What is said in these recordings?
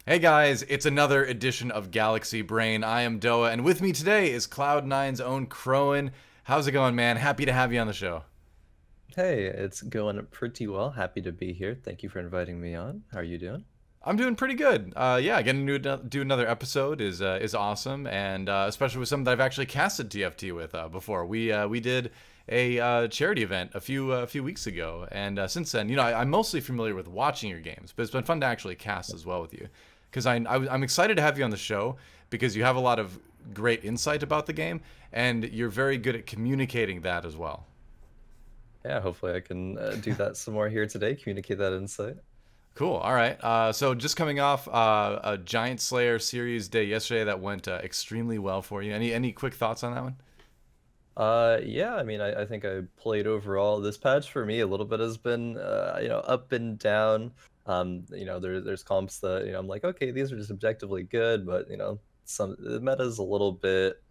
Hey guys, it's another edition of Galaxy Brain. I am ggDoA, and with me today is Cloud9's own Khroen. How's it going, man? Happy to have you on the show. Hey, it's going pretty well. Happy to be here. Thank you for inviting me on. How are you doing? I'm doing pretty good. Yeah, getting to do another episode is awesome, and especially with someone that I've actually casted TFT with before. We did a charity event a few weeks ago, and since then, I'm mostly familiar with watching your games, but it's been fun to actually cast as well with you, because I'm excited to have you on the show because you have a lot of great insight about the game, and you're very good at communicating that as well. Yeah, hopefully I can do that some more here today, communicate that insight. Cool. All right. So just coming off a Giant Slayer series day yesterday that went extremely well for you. Any quick thoughts on that one? Yeah, I mean, I think I played overall. This patch for me a little bit has been, up and down. There's comps that, I'm like, okay, these are just objectively good, but, the meta's a little bit,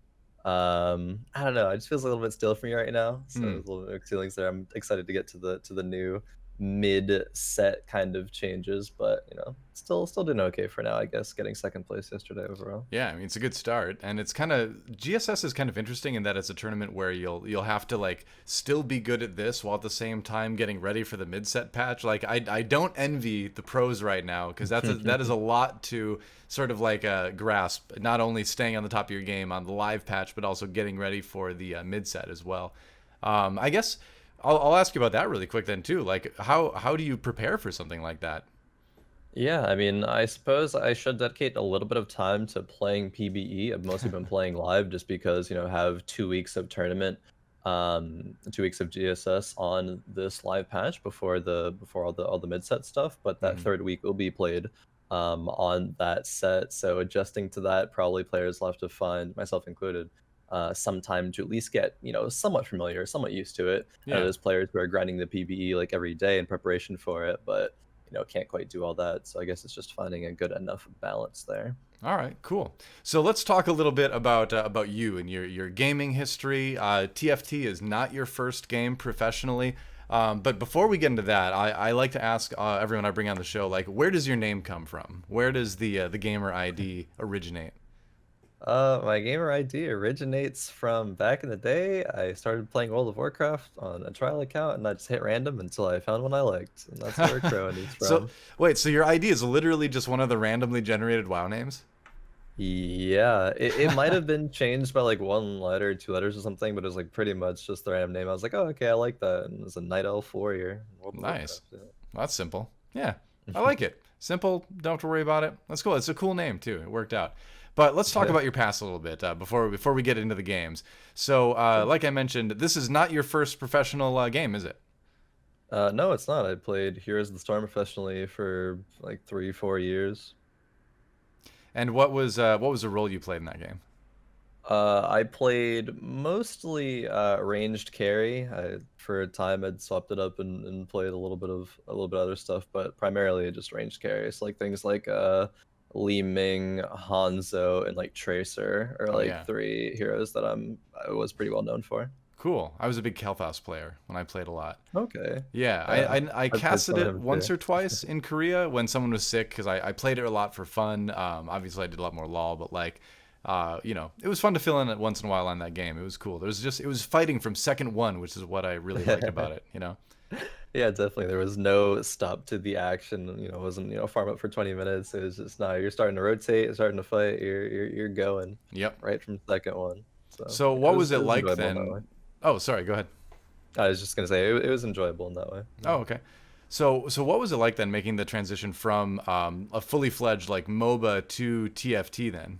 I don't know, it just feels a little bit still for me right now. So Hmm. there's a little bit of feelings there. I'm excited to get to the new mid set kind of changes, but still doing okay for now, I guess, getting second place yesterday overall. Yeah, I mean it's a good start, and it's kind of GSS is kind of interesting in that it's a tournament where you'll have to like still be good at this while at the same time getting ready for the mid set patch. Like I don't envy the pros right now because that is a lot to sort of like grasp. Not only staying on the top of your game on the live patch, but also getting ready for the mid set as well. I guess I'll ask you about that really quick then too. Like how do you prepare for something like that? Yeah, I mean, I suppose I should dedicate a little bit of time to playing PBE. I've mostly been playing live just because, have 2 weeks of tournament, 2 weeks of GSS on this live patch before all the mid set stuff. But that Hmm. third week will be played on that set. So adjusting to that, probably players will have to find, myself included, some time to at least get, somewhat familiar, somewhat used to it. I know Yeah. there's players who are grinding the PBE like every day in preparation for it, but can't quite do all that. So I guess it's just finding a good enough balance there. All right, cool. So let's talk a little bit about you and your gaming history. TFT is not your first game professionally, but before we get into that, I like to ask everyone I bring on the show, like, where does your name come from? Where does the gamer ID originate? My gamer ID originates from back in the day. I started playing World of Warcraft on a trial account, and I just hit random until I found one I liked, and that's where Khroen is So from. wait, so your ID is literally just one of the randomly generated WoW names? Yeah, it might have been changed by like one letter, 2 letters or something, but it was like pretty much just the random name. I was like, oh, okay, I like that. And it was a Night Elf warrior in World of Nice. Warcraft. Well, that's simple. Yeah, I Yeah. like it. Simple. Don't have to worry about it. That's cool. It's a cool name too. It worked out. But let's talk Yeah, about your past a little bit before we get into the games. So, sure. like I mentioned, this is not your first professional game, is it? No, it's not. I played Heroes of the Storm professionally for like 3, 4 years. And what was the role you played in that game? I played mostly ranged carry. For a time, I'd swapped it up and played a little bit of other stuff, but primarily just ranged carry. So like things like Li Ming, Hanzo, and like Tracer are Oh like yeah, three heroes that I was pretty well known for. cool. I was a big Kel'Thas player when I played a lot. Okay, Yeah, yeah, I I played casted some of it him once too. or twice in Korea when someone was sick because I played it a lot for fun. Obviously, I did a lot more LOL, but like, it was fun to fill in it once in a while on that game. It was cool. It was fighting from second one, which is what I really liked about it. You know. Yeah, definitely. There was no stop to the action. It wasn't, farm up for 20 minutes. It was just, no, you're starting to rotate, starting to fight, you're going Yep. right from second one. So So it what was was it it was like enjoyable in that way. then? Oh, sorry. Go ahead. I was just gonna say it was enjoyable in that way. Oh, Yeah. okay. So what was it like then making the transition from a fully fledged like MOBA to TFT then?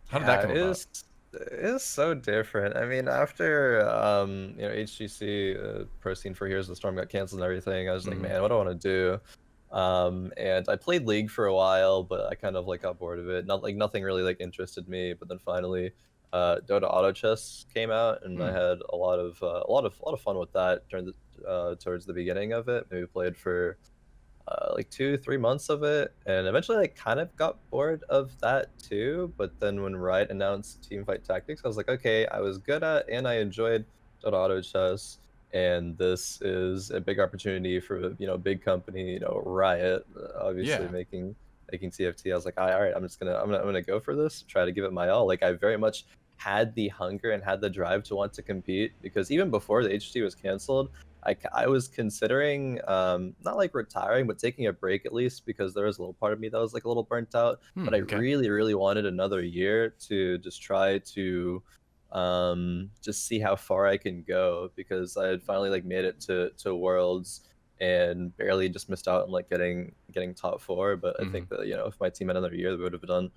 How did that Yeah, come about? it is so different. I mean, after HGC Pro Scene for Heroes of the Storm got canceled and everything, I was like, Hmm. man, what do I want to do? And I played League for a while, but I kind of like got bored of it. Not like nothing really like interested me. But then finally, Dota Auto Chess came out, and I Hmm. had a lot of fun with that during towards the beginning of it. Maybe played for like 2, 3 months of it, and eventually I kind of got bored of that too. But then when Riot announced Teamfight Tactics, I was like, okay, I was good at and I enjoyed Dota Auto Chess, and this is a big opportunity for big company, Riot, obviously Yeah. making making TFT, I was like, all right, I'm gonna go for this, try to give it my all. Like I very much had the hunger and had the drive to want to compete because even before the HT was canceled, I was considering not like retiring, but taking a break at least because there was a little part of me that was like a little burnt out. But I Okay. really wanted another year to just try to just see how far I can go because I had finally like made it to Worlds and barely just missed out on like getting top four. But I Hmm. think that if my team had another year, they would have done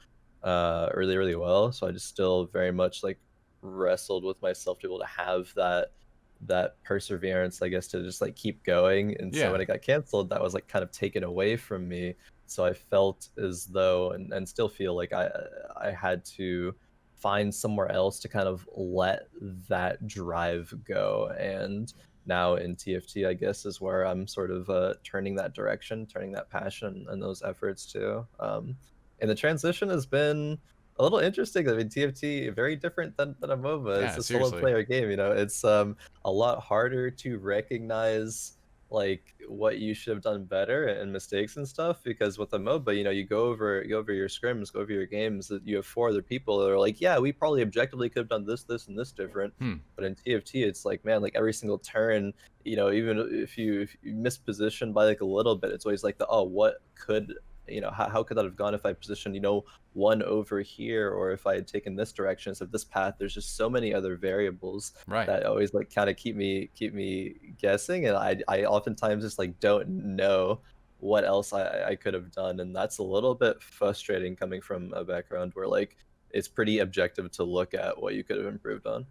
really well. So I just still very much like wrestled with myself to be able to have that perseverance, I guess, to just like keep going. And so Yeah. when it got canceled, that was like kind of taken away from me. So I felt as though and still feel like I had to find somewhere else to kind of let that drive go. And now in TFT, I guess, is where I'm sort of turning that direction, turning that passion and those efforts to. And the transition has been a little interesting. I mean, TFT very different than a MOBA. It's Yeah. a solo Seriously. player game. It's a lot harder to recognize like what you should have done better and mistakes and stuff because with a MOBA, you go over your scrims, go over your games that you have four other people that are like, yeah, we probably objectively could have done this and this different. Hmm. But in TFT, it's like, man, like every single turn, even if you miss position by like a little bit, it's always like what could how could that have gone if I positioned one over here or if I had taken this direction. So this path, there's just so many other variables Right. that always like kind of keep me guessing, and I oftentimes just like don't know what else I could have done, and that's a little bit frustrating coming from a background where like it's pretty objective to look at what you could have improved on.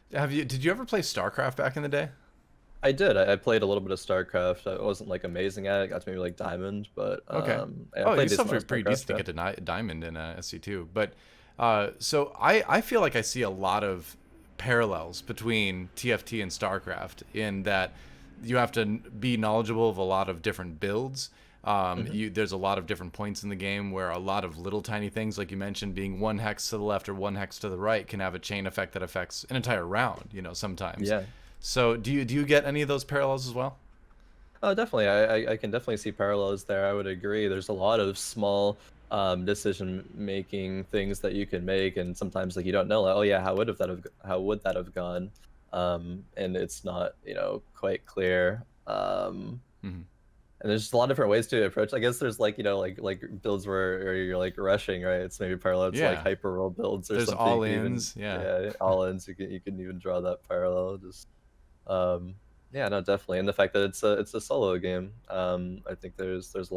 Did you ever play StarCraft back in the day? I did. I played a little bit of StarCraft. I wasn't like amazing at it. Got to maybe like Diamond, but Okay. I Oh, you played still decent have to amount be of pretty StarCraft. decent to Yeah. get to Diamond in SC2. But so I feel like I see a lot of parallels between TFT and StarCraft in that you have to be knowledgeable of a lot of different builds. Hmm. There's a lot of different points in the game where a lot of little tiny things, like you mentioned, being one hex to the left or one hex to the right, can have a chain effect that affects an entire round. Sometimes. Yeah. So do you get any of those parallels as well? Oh, definitely. I can definitely see parallels there. I would agree. There's a lot of small decision making things that you can make, and sometimes like you don't know, like, oh yeah, how would that have gone? And it's not quite clear. Hmm. And there's just a lot of different ways to approach. I guess there's like like builds where you're like rushing, right? It's maybe parallel to like Yeah. hyper roll builds or There's something. You all can even ins. Yeah. yeah all ins. You can even draw that parallel. Just um, yeah, no, definitely, and the fact that it's a solo game, I think there's a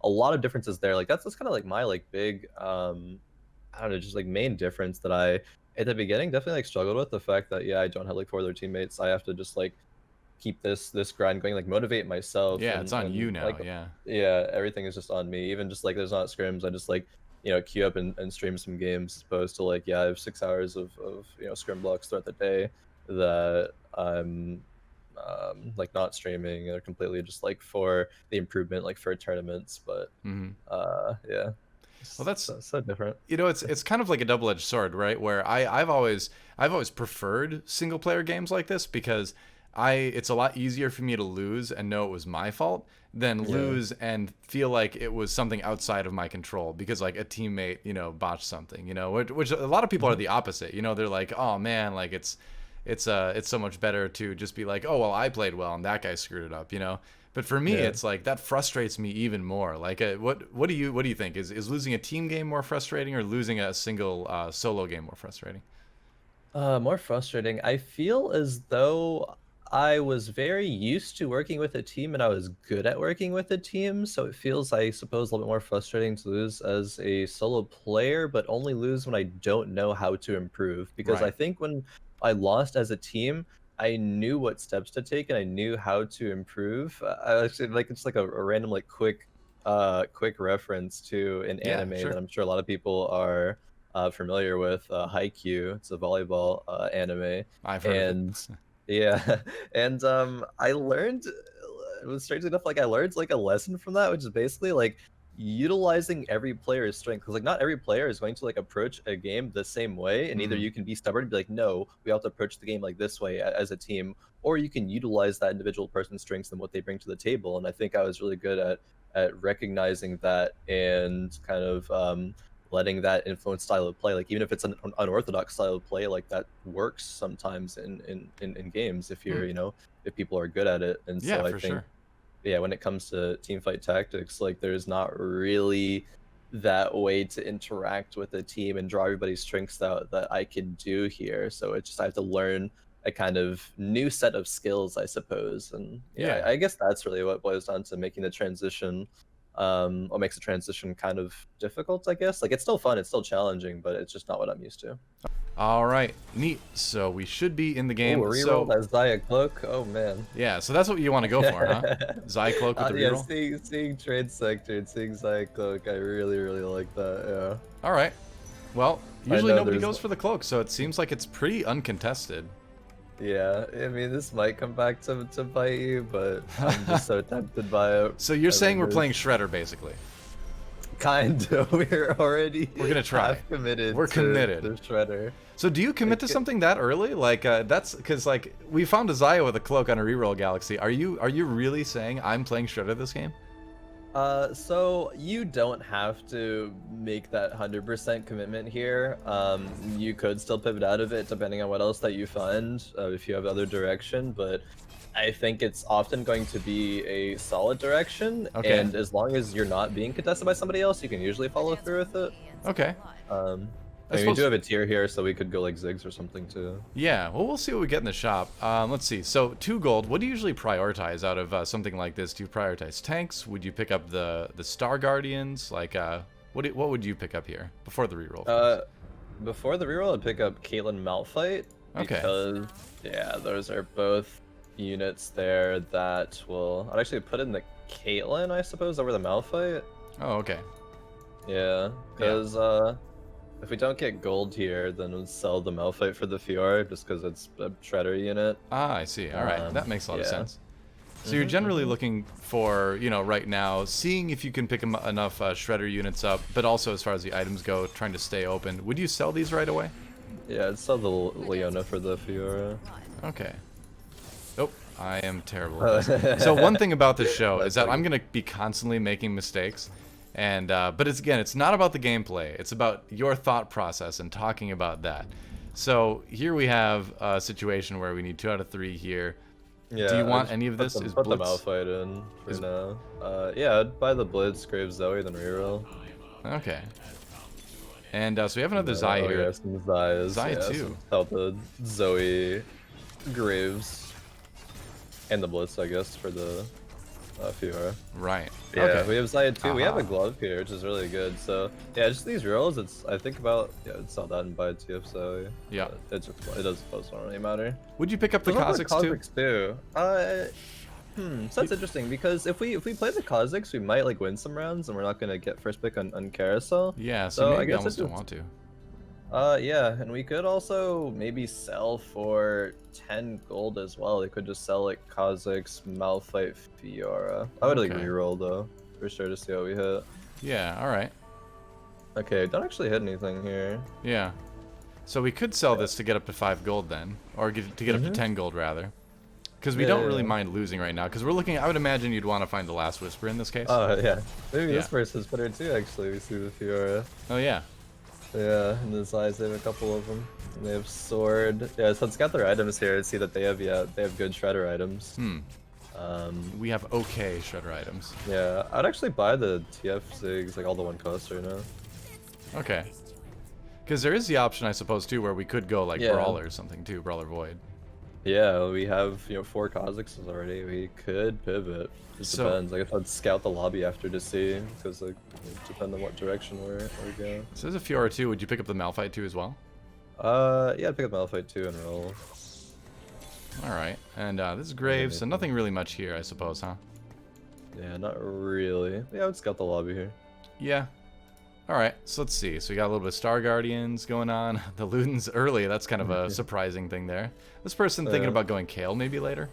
lot of differences there. Like that's kind of like my like big, I don't know, just like main difference that I at the beginning definitely like struggled with the fact that yeah, I don't have like four other teammates. I have to just like keep this grind going, like motivate myself, Yeah, it's on you and now. like Yeah. yeah, everything is just on me. Even just like there's not scrims, I just like queue up and stream some games as opposed to like yeah, I have 6 hours of scrim blocks throughout the day that I'm like not streaming or completely just like for the improvement, like for tournaments. But Hmm. yeah, Well, it's that's so different. it's kind of like a double-edged sword, right? Where I've always preferred single player games like this because it's a lot easier for me to lose and know it was my fault than Yeah. lose and feel like it was something outside of my control because like a teammate botched something, which a lot of people are Mhm. the opposite. They're like, oh man, like it's so much better to just be like, oh well, I played well and that guy screwed it up. But for me, Yeah. it's like that frustrates me even more. Like, what do you think? Is losing a team game more frustrating or losing a single solo game more frustrating? More frustrating. I feel as though I was very used to working with a team and I was good at working with a team, so it feels, I suppose, a little bit more frustrating to lose as a solo player, but only lose when I don't know how to improve. Because I Right. think when I lost as a team, I knew what steps to take and I knew how to improve. I actually like it's like a random like quick reference to an Yeah. anime that Sure. I'm sure a lot of people are familiar with Haikyuu. It's a volleyball anime, I've heard of it. and yeah, and I learned. It was strangely enough like I learned like a lesson from that, which is basically like utilizing every player's strength, because like not every player is going to like approach a game the same way, and either you can be stubborn and be like, no, we have to approach the game like this way as a team, or you can utilize that individual person's strengths and what they bring to the table. And I think I was really good at recognizing that and kind of letting that influence style of play. Like even if it's an unorthodox style of play, like that works sometimes in games if you're if people are good at it. And so I think sure. yeah, when it comes to teamfight tactics, like there's not really that way to interact with a team and draw everybody's strengths out that I can do here. So it's just I have to learn a kind of new set of skills, I suppose. And yeah, I guess that's really what boils down to making the transition, what makes the transition kind of difficult, I guess. Like it's still fun, it's still challenging, but it's just not what I'm used to. All right, neat. So we should be in the game. Ooh, reroll that Zaya cloak. Oh man. Yeah, so that's what you want to go for, huh? Zaya cloak with the reroll. Yeah, seeing trade sector and seeing Zaya cloak, I really like that. Yeah. All right. Well, usually nobody goes for the cloak, so it seems like it's pretty uncontested. Yeah, I mean, this might come back to bite you, but I'm just so tempted by it. So you're saying we're playing Shredder, basically? Kind of. We're gonna try. Half committed. We're committed. To Shredder. So do you commit to something that early? Like that's because like we found a Zaya with a cloak on a reroll Galaxy. Are you really saying I'm playing Shredder this game? So you don't have to make that 100% commitment here. You could still pivot out of it depending on what else that you find, if you have other direction, but I think it's often going to be a solid direction, and as long as you're not being contested by somebody else, you can usually follow through with it. Okay. I mean, we do have a tier here, so we could go like Ziggs or something too. Yeah, well, we'll see what we get in the shop. Let's see. So 2 gold. What do you usually prioritize out of something like this? Do you prioritize tanks? Would you pick up the Star Guardians? Like, what would you pick up here before the reroll? Before the reroll, I'd pick up Caitlyn Malphite. Okay. Because yeah, those are both units there that will. I'd actually put in the Caitlyn, I suppose, over the Malphite. Oh, okay. Yeah, because if we don't get gold here, then we'll sell the Malphite for the Fiora just because it's a Shredder unit. Ah, I see. All right, that makes a lot of sense. So you're generally looking for, right now, seeing if you can pick enough Shredder units up, but also as far as the items go, trying to stay open. Would you sell these right away? Yeah, I'd sell the Leona for the Fiora. Okay. Oh, I am terrible at this. So one thing about this show is that I'm going to be constantly making mistakes. And but it's not about the gameplay. It's about your thought process and talking about that. So here we have a situation where we need 2 out of 3 here. Yeah, do you want any of this? Put the Malphite in for now. Yeah, I'd buy the Blitz, Grave Zoe, then reroll. Okay. And so we have another Zaya here. Yeah, some Zayas. Zaya too. Help the Zoe, Graves, and the Blitz, I guess, for the Fiora. Right. Yeah, okay. we have Zaya too. We have a glove here, which is really good. So yeah, just these rolls. I think about I'd sell that and buy a TF Zoe. Yeah. It doesn't really matter. Would you pick up the Kha'Zix too? So that's interesting because if we play the Kha'Zix, we might like win some rounds, and we're not gonna get first pick on Carousel. Yeah. So maybe I almost don't want to. Yeah, and we could also maybe sell for 10 gold as well. They could just sell like Kha'Zix, Malphite, Fiora. I would like reroll though, for sure, to see how we hit. Yeah, alright. Okay, don't actually hit anything here. Yeah. So we could sell this to get up to 5 gold then, or to get up to 10 gold rather. Because we don't really mind losing right now, because we're looking, I would imagine you'd want to find the last Whisper in this case. Oh, yeah. Maybe this person's better too, actually. We see the Fiora. Oh, yeah. Yeah, and the Zayas, they have a couple of them. And they have Sword. Yeah, so let's get their items here and see that they have, they have good Shredder items. We have okay Shredder items. Yeah, I'd actually buy the TF Ziggs, like all the 1 cost right now. Okay. Because there is the option, I suppose, too, where we could go like Brawler or something too, Brawler Void. Yeah, we have 4 Kha'Zixes already. We could pivot. Just depends. Like, I'd scout the lobby after to see, because like it depends on what direction we're going. So there's a Fiora too. Would you pick up the Malphite too as well? Yeah, I'd pick up Malphite too and roll. All right, and this is Graves, so nothing really much here, I suppose, huh? Yeah, not really. Yeah, I would scout the lobby here. Yeah. All right, so let's see. So we got a little bit of Star Guardians going on. The Luden's early. That's kind of a surprising thing there. This person thinking about going Kale maybe later?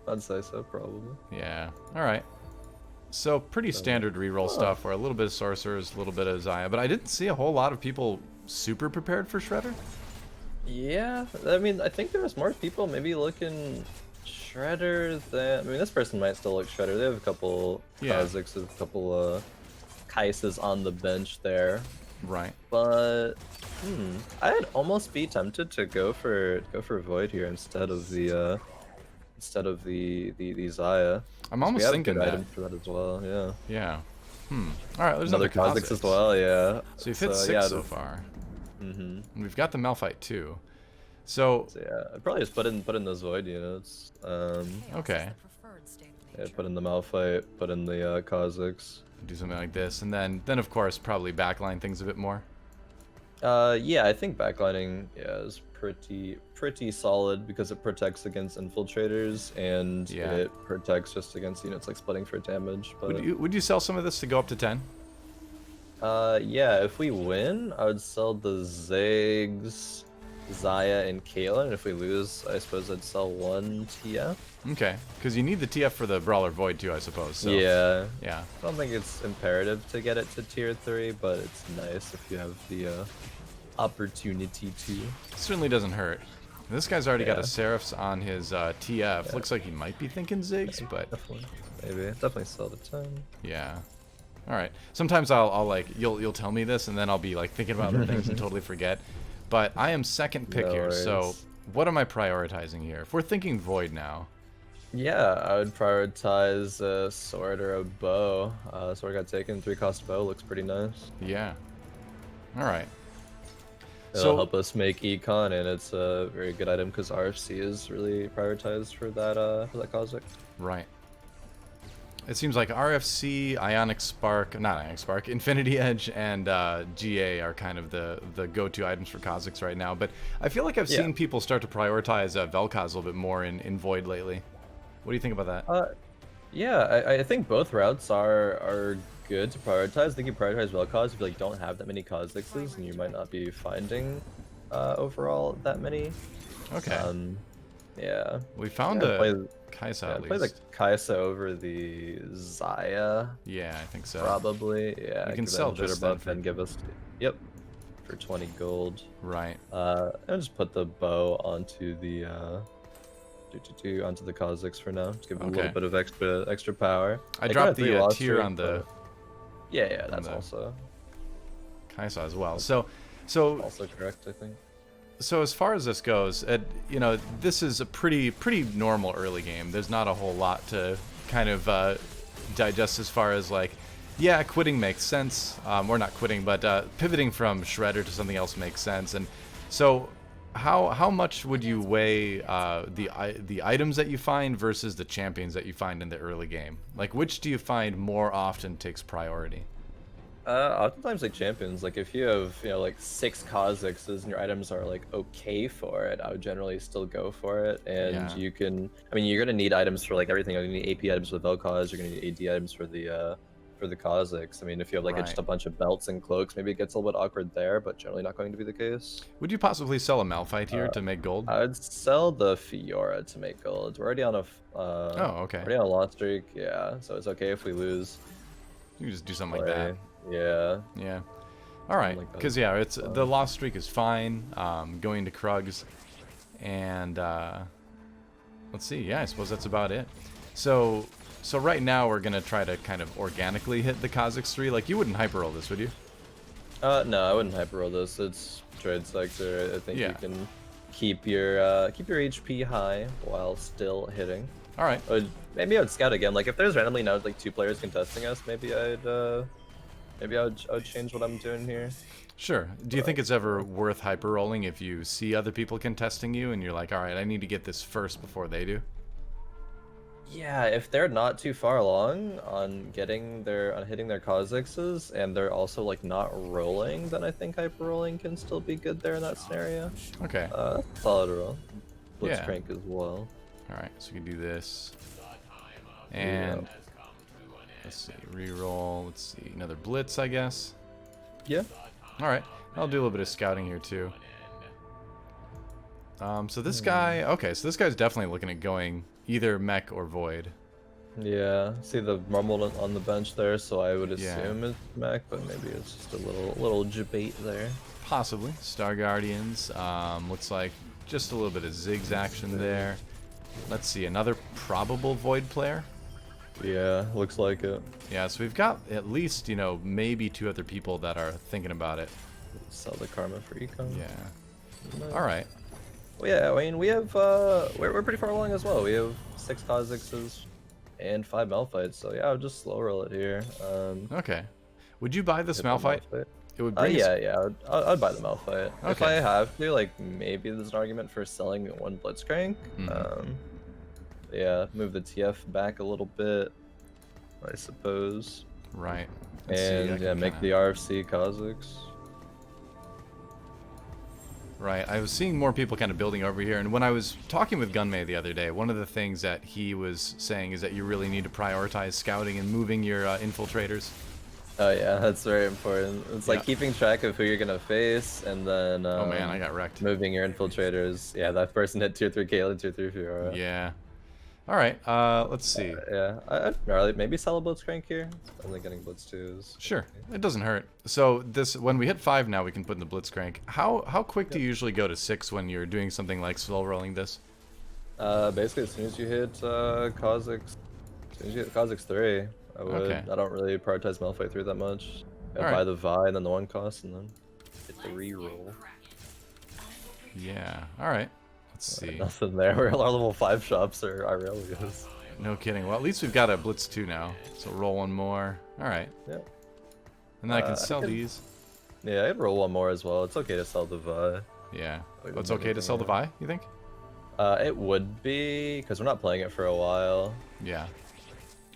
I'd say so, probably. Yeah. All right. So pretty standard reroll stuff, or a little bit of sorcerers, a little bit of Zaya, but I didn't see a whole lot of people super prepared for Shredder. Yeah, I mean, I think there was more people maybe looking Shredder than... I mean, this person might still look Shredder. They have a couple Kazakhs, a couple Kaises on the bench there. Right. But I'd almost be tempted to go for Void here instead of the Zaya. I'm almost thinking that. Item for that as well. Yeah. Yeah. All right. There's another Kazakhs as well. Yeah. So you've hit 6 so far. And we've got the Malphite too. So yeah, I'd probably just put in those Void units. Okay. Yeah, put in the Malphite, put in the Kazakhs. Do something like this, and then of course probably backline things a bit more. Yeah, I think backlining is pretty solid because it protects against infiltrators and it protects just against units like splitting for damage. But would you sell some of this to go up to 10? Yeah, if we win, I would sell the Ziggs, Zaya, and Kayla, and if we lose, I suppose I'd sell one TF. Okay, because you need the TF for the Brawler Void too, I suppose. So. Yeah. Yeah. I don't think it's imperative to get it to tier 3, but it's nice if you have the opportunity to. It certainly doesn't hurt. This guy's already got a Seraphs on his TF. Looks like he might be thinking Ziggs, but definitely sell the 10. Yeah. All right. Sometimes I'll like you'll tell me this, and then I'll be like thinking about other things and totally forget. But I am second pick here, so what am I prioritizing here? If we're thinking Void now. Yeah, I would prioritize a sword or a bow. Sword got taken, 3-cost bow looks pretty nice. Yeah. All right. It'll help us make econ, and it's a very good item because RFC is really prioritized for that Cossack. Right. It seems like RFC, Ionic Spark, not Ionic Spark, Infinity Edge, and GA are kind of the go-to items for Kazakhs right now. But I feel like I've seen people start to prioritize Vel'Koz a little bit more in Void lately. What do you think about that? Yeah, I think both routes are good to prioritize. I think you prioritize Vel'Koz if you like don't have that many Kazakhs, and you might not be finding overall that many. Okay. Yeah. We found a Kaisa at least. Play the Kaisa over the Zaya. Yeah, I think so. Probably. Yeah. You can sell this buff and give us. Yep. For 20 gold. Right. And just put the bow onto the onto the Kazakhs for now. Just give it a little bit of extra power. I dropped the tier on the. Yeah, that's also Kaisa as well. So also correct, I think. So as far as this goes, you know, this is a pretty normal early game. There's not a whole lot to kind of digest as far as like, yeah, quitting makes sense. Or not quitting, but pivoting from Shredder to something else makes sense. And so, how much would you weigh the items that you find versus the champions that you find in the early game? Like, which do you find more often takes priority? Oftentimes like champions, like if you have, you know, like 6 Kazakhs and your items are like okay for it, I would generally still go for it. And you can, I mean, you're gonna need items for like everything. You're gonna need AP items for Vel'Koz, you're gonna need AD items for the Kazakhs. I mean, if you have like just a bunch of belts and cloaks, maybe it gets a little bit awkward there, but generally not going to be the case. Would you possibly sell a Malphite here to make gold? I would sell the Fiora to make gold. We're already on a already on a loss streak, yeah, so it's okay if we lose. You can just do something like that. Yeah. Yeah. All right. Because it's the loss streak is fine. Going to Krugs, and let's see. Yeah, I suppose that's about it. So right now we're gonna try to kind of organically hit the Kazakhs 3. Like you wouldn't hyper roll this, would you? No, I wouldn't hyper roll this. It's trade sector. I think you can keep your HP high while still hitting. All right. Maybe I would scout again. Like if there's randomly now like 2 players contesting us, maybe I would change what I'm doing here. Sure. Do you think it's ever worth hyper rolling if you see other people contesting you and you're like, all right, I need to get this first before they do? Yeah, if they're not too far along on hitting their Kazakhs and they're also like not rolling, then I think hyper rolling can still be good there in that scenario. Okay. Solid roll. Blitzcrank as well. All right, so we can do this. And let's see, reroll. Let's see, another blitz, I guess. Yeah. All right, I'll do a little bit of scouting here too. So this guy, okay, so this guy's definitely looking at going either mech or void. Yeah, see the Rumble on the bench there, so I would Yeah. assume it's mech, but maybe it's just a little debate there. Possibly. Star Guardians. Looks like just a little bit of Ziggs action there. Let's see, another probable Void player. Yeah, looks like it. Yeah, so we've got at least, you know, maybe 2 other people that are thinking about it. Sell the Karma for econ. Yeah. All right. Well, yeah, I mean, we have, we're pretty far along as well. We have 6 Kha'Zixes and 5 Malphites, so yeah, I'll just slow roll it here. Okay. Would you buy this Hit the Malphite? Malphite. It would bring us- Yeah, I'd buy the Malphite. If Okay. I have to, like, maybe there's an argument for selling 1 Blitzcrank. Yeah, move the TF back a little bit, I suppose. Right. Let's see, I And yeah, can make kinda- the RFC Kha'Zix. Right. I was seeing more people kind of building over here, and when I was talking with Gunmay the other day, one of the things that he was saying is that you really need to prioritize scouting and moving your infiltrators. Oh yeah, that's very important. It's like Yeah. keeping track of who you're gonna face, and then Oh man, I got wrecked. moving your infiltrators. Yeah, that person hit tier 3 Kaelin, tier 3 Fiora. Yeah. All right. Let's see. Yeah, I'd rather maybe sell a Blitzcrank here. Only getting Blitz 2s. Sure, it doesn't hurt. So this, when we hit 5 now, we can put in the Blitzcrank. How quick do you usually go to 6 when you're doing something like slow rolling this? Basically, as soon as you hit Kha'Zix, as soon as you hit Kha'Zix 3, I would. Okay. I don't really prioritize Malphite 3 that much. I All buy right. the Vi, and then the 1 cost, and then hit the reroll. Yeah. All right. Let's see. Nothing there. Our level 5 shops are Aurelios. No kidding. Well, at least we've got a Blitz 2 now. So roll 1 more. All right. Yeah. And then I can I sell could- these. Yeah, I'd roll 1 more as well. It's okay to sell the Vi. Yeah. Wait, Oh, it's what okay to was sell the that? Vi, you think? It would be, because we're not playing it for a while. Yeah.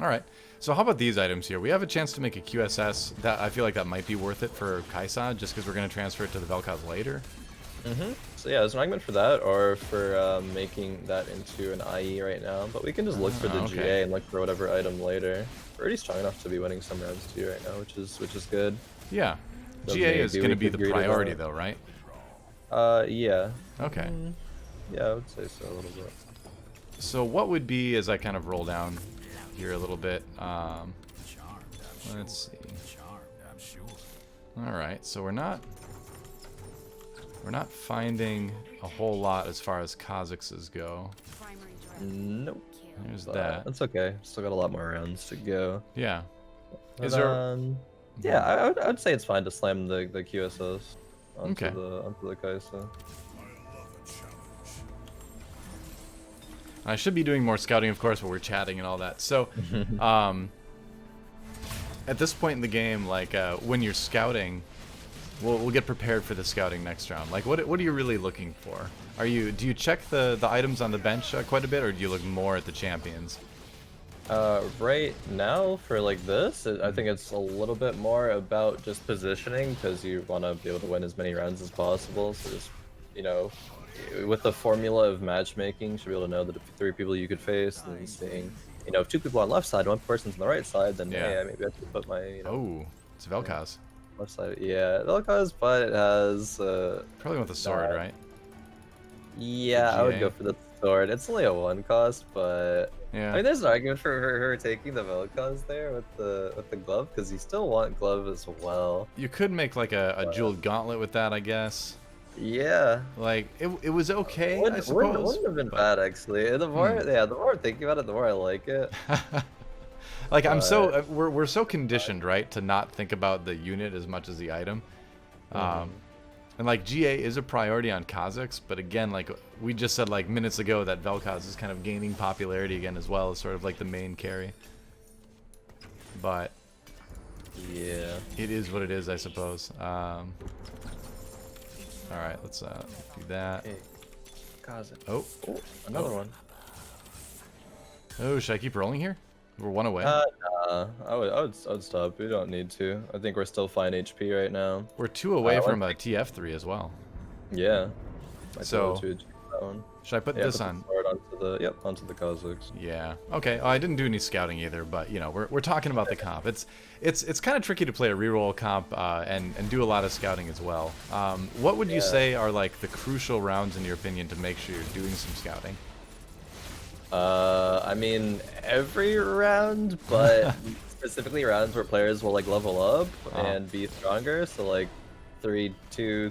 All right. So how about these items here? We have a chance to make a QSS. That I feel like that might be worth it for Kaisa, just because we're going to transfer it to the Vel'Koz later. So yeah, there's an argument for that, or for making that into an IE right now. But we can just look for the okay. GA and look for whatever item later. We're already strong enough to be winning some rounds too right now, which is good. Yeah. So GA is maybe going to we be could the agree to priority, that. though, right? Yeah. Okay. Yeah, I would say so a little bit. So what would be, as I kind of roll down here a little bit, let's see. All right, so we're not finding a whole lot as far as Kha'Zixes go. Nope. There's But that. that's okay. Still got a lot more rounds to go. Yeah. Is But, there? Yeah, I would say it's fine to slam the QSS onto Okay. the Kaisa. I should be doing more scouting, of course, but we're chatting and all that. So, at this point in the game, like when you're scouting, we'll get prepared for the scouting next round. Like, what are you really looking for? Do you check the items on the bench quite a bit, or do you look more at the champions? Right now, for like this, I think it's a little bit more about just positioning, because you want to be able to win as many rounds as possible. So just, you know, with the formula of matchmaking, you should be able to know the 3 people you could face, and seeing, you know, if 2 people on left side, 1 person's on the right side, then Yeah. yeah, maybe I should put my, you know, Oh, it's Vel'Koz. left side. Yeah, Vel'Koz, but it has Probably with a sword, right? yeah, I would GA. go for the sword. It's only a 1 cost, but Yeah. I mean, there's an argument for her taking the Vel'Koz there with the glove, because you still want glove as well. You could make like a jeweled gauntlet with that, I guess. Yeah, Like it was okay, I wouldn't suppose. have been but- bad actually. The more the more I'm thinking about it, the more I like it. Like I'm so we're so conditioned, right, to not think about the unit as much as the item. And like GA is a priority on Kha'Zix, but again, like we just said like minutes ago, that Vel'Koz is kind of gaining popularity again as well as sort of like the main carry. But Yeah. it is what it is, I suppose. All right, let's do that. Hey, Kaza. Oh, Another one. oh, should I keep rolling here? We're 1 away. Nah, I would stop. We don't need to. I think we're still fine HP right now. We're 2 away I from a TF3 as well. Yeah. Might So- go to that one. Should I put Yeah, this put the on? sword onto the Kha'Zix. Yeah. Okay. I didn't do any scouting either, but you know, we're talking about the comp. It's kind of tricky to play a reroll comp and do a lot of scouting as well. What would you Yeah. say are like the crucial rounds in your opinion to make sure you're doing some scouting? I mean, every round, but specifically rounds where players will like level up and be stronger. So like 3-2,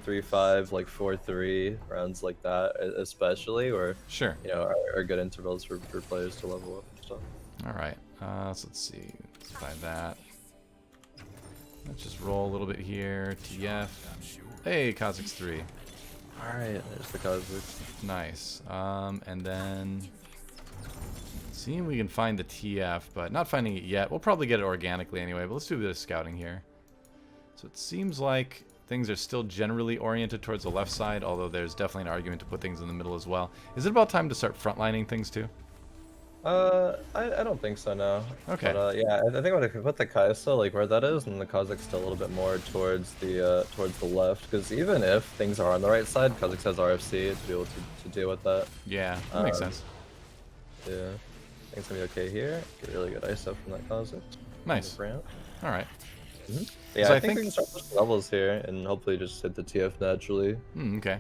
3-5, like 4-3 rounds like that, especially, or Sure. you know, are good intervals for players to level up and stuff. All right. So let's see. Let's buy that. Let's just roll a little bit here. TF. Hey, Kha'Zix 3. All right, there's the Kha'Zix. Nice. And then seeing if we can find the TF, but not finding it yet. We'll probably get it organically anyway, but let's do a bit of scouting here. So it seems like things are still generally oriented towards the left side, although there's definitely an argument to put things in the middle as well. Is it about time to start frontlining things too? I don't think so, no. Okay. But, yeah, I think when I put the Kai'Sa, like, where that is, and the Kha'Zix still a little bit more towards the left, because even if things are on the right side, Kha'Zix has RFC to be able to deal with that. Yeah, that makes sense. Yeah. I think it's gonna be okay here. Get really good ISO from that Kha'Zix. Nice. All right. Yeah, So I think we can start pushing levels here, and hopefully just hit the TF naturally. Okay.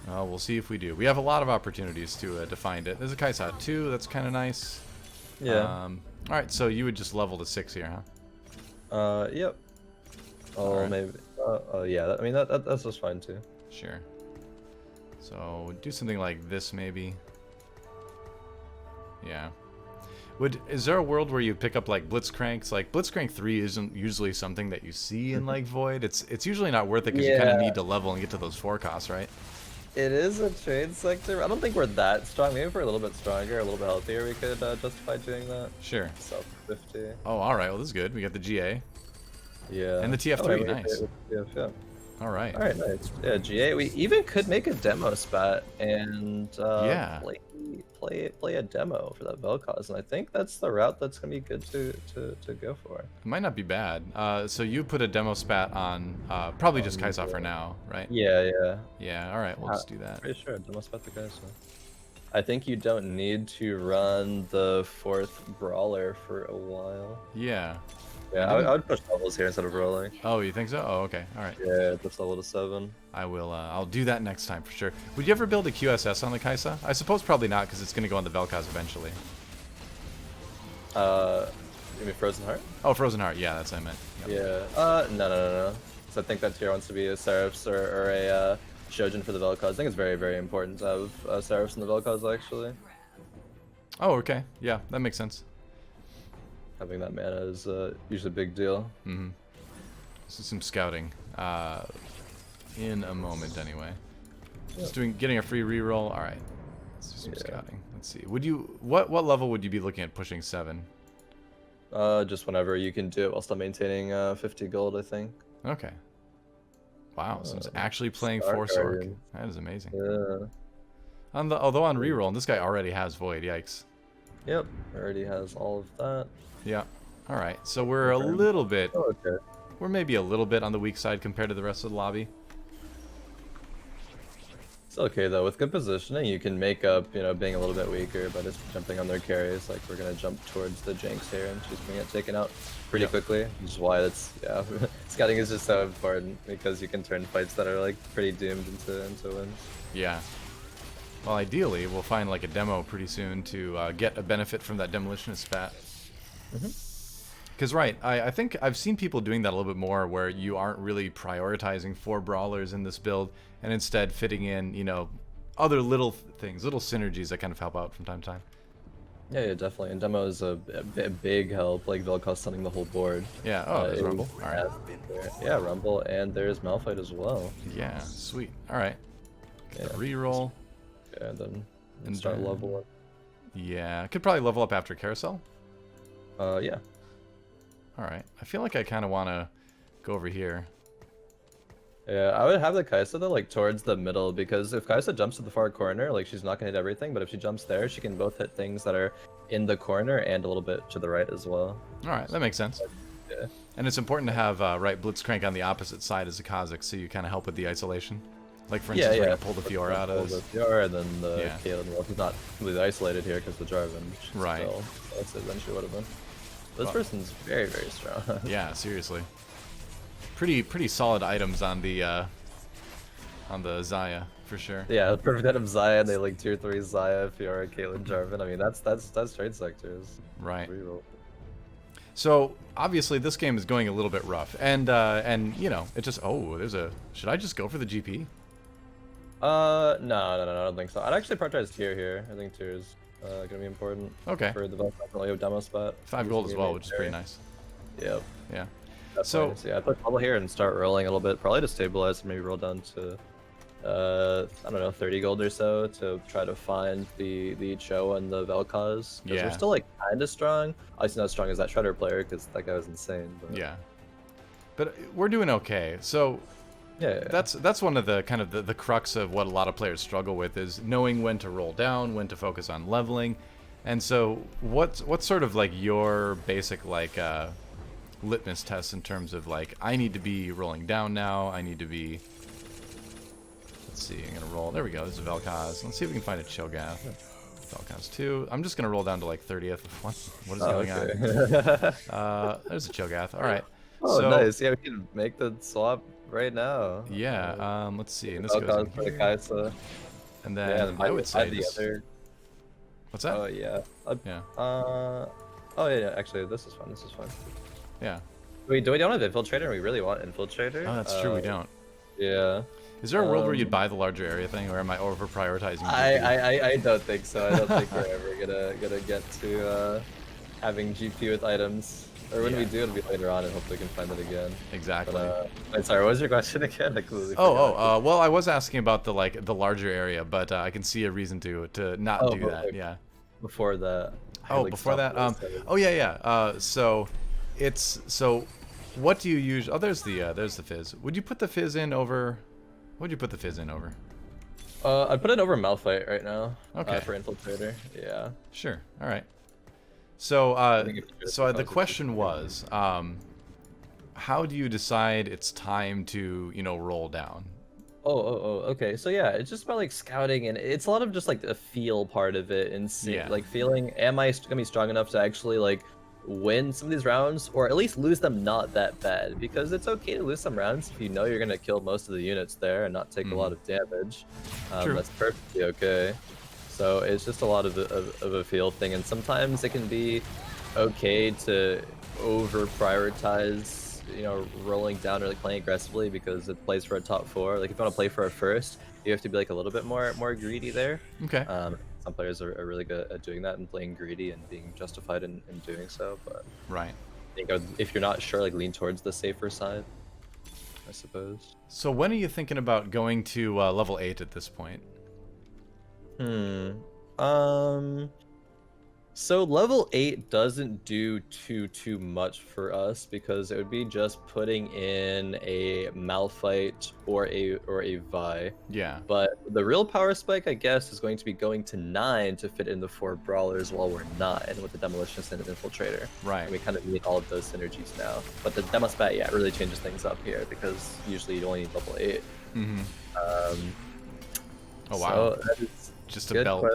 We'll see if we do. We have a lot of opportunities to find it. There's a Kaisat 2. That's kind of nice. Yeah. All right, so you would just level to 6 here, huh? Yep. Oh, right. maybe. Yeah. I mean, that's just fine too. Sure. So do something like this, maybe. Yeah. Is there a world where you pick up like Blitzcranks? Like Blitzcrank 3 isn't usually something that you see in like Void. It's usually not worth it because you kind of need to level and get to those 4 costs, right? It is a trade sector. I don't think we're that strong. Maybe if we're a little bit stronger, a little bit healthier, we could justify doing that. Sure. Sub 50. Oh, all right. Well, this is good. We got the GA. Yeah. And the TF3. Nice. Yeah. All right. All right, nice. Yeah, GA. We even could make a demo spot and Yeah. play a demo for that Vel'Koz, and I think that's the route that's gonna be good to go for. It might not be bad. So you put a demo spat on probably just Kai'Sa for now, right? Yeah. Yeah. All right. We'll just do that. Pretty sure demo spot the guys. I think you don't need to run the 4th brawler for a while. Yeah. Yeah, I would push levels here instead of rolling. Oh, you think so? Oh, okay. All right. Yeah, push level to 7. I will. I'll do that next time for sure. Would you ever build a QSS on the Kai'Sa? I suppose probably not because it's going to go on the Vel'Koz eventually. You mean Frozen Heart? Oh, Frozen Heart. Yeah, that's what I meant. Yep. Yeah. No. So I think that tier wants to be a Seraphs or a Shojin for the Vel'Koz. I think it's very, very important to have Seraphs in the Vel'Koz, actually. Oh, okay. Yeah, that makes sense. Having that mana is usually a big deal. Mm-hmm. This is some scouting. In a moment, anyway. Just getting a free reroll. All right. Let's do some scouting. Let's see. Would you? What level would you be looking at pushing 7? Just whenever you can do it while still maintaining 50 gold, I think. Okay. Wow. So it's actually playing Star Force Orc. Guardian. That is amazing. Yeah. Although on reroll, and this guy already has Void. Yikes. Yep. Already has all of that. Yeah. All right. So we're a little bit. Oh, okay. We're maybe a little bit on the weak side compared to the rest of the lobby. It's okay though. With good positioning, you can make up, being a little bit weaker by just jumping on their carries. Like we're gonna jump towards the Jinx here, and she's gonna get taken out pretty quickly. Which is why scouting is just so important because you can turn fights that are like pretty doomed into wins. Yeah. Well, ideally, we'll find like a demo pretty soon to get a benefit from that Demolitionist spat. Because, right, I think I've seen people doing that a little bit more where you aren't really prioritizing 4 brawlers in this build and instead fitting in, other little things, little synergies that kind of help out from time to time. Yeah, definitely. And demo is a big help, like Vel'Koz stunning the whole board. Yeah, oh, there's Rumble. All right. Yeah, Rumble, and there's Malphite as well. Yeah, sweet. All right. Yeah. Reroll. Yeah, and then start leveling. Yeah, I could probably level up after Carousel. Yeah. Alright, I feel like I kind of want to go over here. Yeah, I would have the Kai'Sa though, like towards the middle, because if Kai'Sa jumps to the far corner, like she's not gonna hit everything, but if she jumps there, she can both hit things that are in the corner and a little bit to the right as well. Alright, that makes sense. Yeah. And it's important to have right Blitzcrank on the opposite side as the Kha'Zix, so you kind of help with the isolation. Like for instance, we're gonna pull the Fiora out of this. The Fiora, and then the Kaelin. Well, he's not completely isolated here because the Jarvan. Right. Still, that's eventually would have been. This person's very, very strong. Yeah, seriously. Pretty solid items on the Xayah for sure. Yeah, Perfect Denim Zaya, and they like tier 3 Zaya, Fiora, Caitlyn, Jarvan. I mean, that's trade sectors. Right. Reroll. So obviously this game is going a little bit rough, and you know, it just there's a. Should I just go for the GP? No, I don't think so. I'd actually prioritize tier here. I think tier is gonna be important. Okay. For the best demo spot. 5 gold as well, which is pretty nice. Yep. Yeah. So yeah, I put bubble here and start rolling a little bit, probably to stabilize and maybe roll down to I don't know, 30 gold or so to try to find the Cho and the Vel'Koz. Because we're still like kind of strong. Obviously not as strong as that Shredder player because that guy was insane. But... Yeah. But we're doing okay. So yeah. That's one of the kind of the crux of what a lot of players struggle with is knowing when to roll down, when to focus on leveling. And so what's sort of like your basic like litmus test in terms of like I need to be rolling down now, I need to be, let's see, I'm gonna roll, there we go, this is Vel'Koz. Let's see if we can find a Cho'Gath. Vel'Koz 2. I'm just gonna roll down to like 30th. What is going on? There's a Cho'Gath. Alright. Oh, so, nice. Yeah, we can make the swap right now. Yeah, let's see. And this Vel'Koz goes in for the here. Kaisa. And then Yeah, I would say the other... What's that? Oh, yeah. Yeah. Oh, yeah, actually, this is fun. This is fun. Yeah. Wait, do we don't have Infiltrator? We really want Infiltrator? Oh, that's true, we don't. Yeah. Is there a world where you'd buy the larger area thing, or am I over prioritizing? I don't think so. I don't think we're ever gonna get to having GP with items. Or when we do, it'll be later on, and hopefully we can find it again. Exactly. But, wait, sorry, what was your question again? I completely forgot. Well, I was asking about the the larger area, but I can see a reason to not do that. Yeah. Before that. Before that. Oh yeah. So what do you use? Oh, there's the Fizz. Would you put the Fizz in over? What'd you put the Fizz in over? I'd put it over Malphite right now. Okay. For Infiltrator. Yeah. Sure. All right. So the question was, how do you decide it's time to roll down? Okay. So yeah, it's just about like scouting, and it's a lot of just like the feel part of it, and like feeling, am I gonna be strong enough to actually like win some of these rounds, or at least lose them not that bad? Because it's okay to lose some rounds if you know you're gonna kill most of the units there and not take a lot of damage. True. That's perfectly okay. So it's just a lot of a feel thing, and sometimes it can be okay to over prioritize, rolling down or like playing aggressively because it plays for a top 4. Like if you want to play for a first, you have to be like a little bit more greedy there. Okay. Some players are really good at doing that and playing greedy and being justified in doing so. But right. I think if you're not sure, like lean towards the safer side, I suppose. So when are you thinking about going to level 8 at this point? So level 8 doesn't do too much for us because it would be just putting in a Malphite or a Vi. Yeah. But the real power spike, I guess, is going to be going to 9 to fit in the 4 brawlers while we're 9 with the Demolitionist and Infiltrator. Right. And we kind of need all of those synergies now. But the demo spat, yeah, really changes things up here because usually you only need level 8. Mm-hmm. Oh wow. So that is just a belt.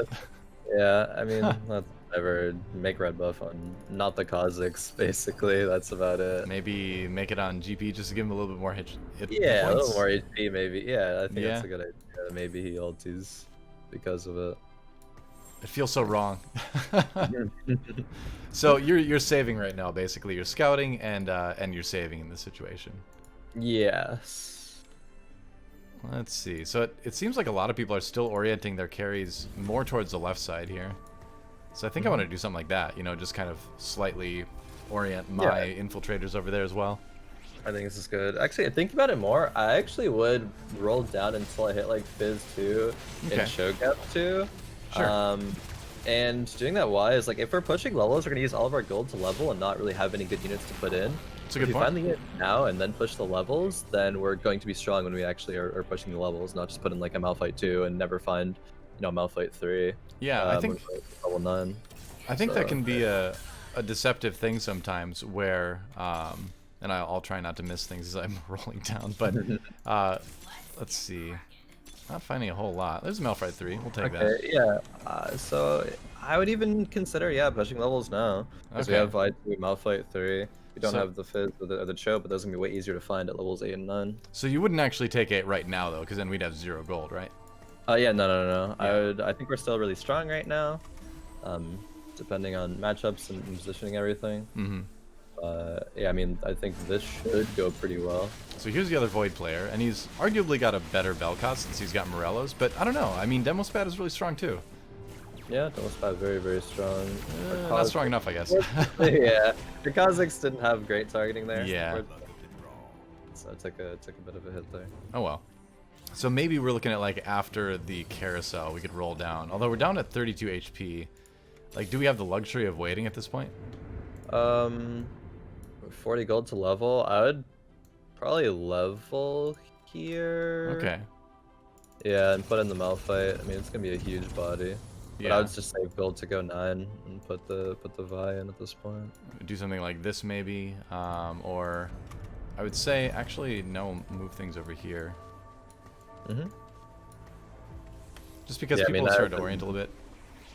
Yeah, I mean, let's never make red buff on not the Kha'Zix, basically. That's about it. Maybe make it on GP just to give him a little bit more hit Yeah, points. A little more HP, maybe. Yeah, I think that's a good idea. Maybe he ultis because of it. It feels so wrong. So you're saving right now, basically. You're scouting and you're saving in this situation. Yes. Let's see. So it seems like a lot of people are still orienting their carries more towards the left side here. So I think I want to do something like that, just kind of slightly orient my infiltrators over there as well. I think this is good. Actually, thinking about it more, I actually would roll down until I hit like Fizz 2 and Cho'Gath 2. Sure. And doing that wise, like if we're pushing levels, we're gonna use all of our gold to level and not really have any good units to put in. That's a good point. If we finally get now and then push the levels, then we're going to be strong when we actually are pushing the levels, not just put in like a Malphite 2 and never find, Malphite 3. Yeah, I think level 9. I think that can be a deceptive thing sometimes where and I'll try not to miss things as I'm rolling down, but let's see. Not finding a whole lot. There's a Malphite 3. We'll take that. Yeah. So I would even consider pushing levels now because we have Vi 2, Malphite 3. We don't have the Fizz or the Cho, but those are gonna be way easier to find at levels 8 and 9. So you wouldn't actually take 8 right now though, because then we'd have 0 gold, right? Yeah, no. Yeah. I think we're still really strong right now. Um, Depending on matchups and positioning everything. Mm-hmm. Yeah, I mean, I think this should go pretty well. So here's the other Void player, and he's arguably got a better Vel'Koz since he's got Morellos, but I don't know. I mean, Demospat is really strong too. Yeah, Demolitionist very, very strong. Not strong enough, I guess. Yeah, the Kazakhs didn't have great targeting there. Yeah. So it took a bit of a hit there. Oh well. So maybe we're looking at like after the carousel, we could roll down. Although we're down at 32 HP. Like, do we have the luxury of waiting at this point? 40 gold to level. I would probably level here. Okay. Yeah, and put in the Malphite. I mean, it's gonna be a huge body. But Yeah. I would just save gold to go 9 and put the Vi in at this point. Do something like this maybe, or I would say actually no, move things over here. Mm-hmm. Just because Yeah, I people mean, start to orient a little bit.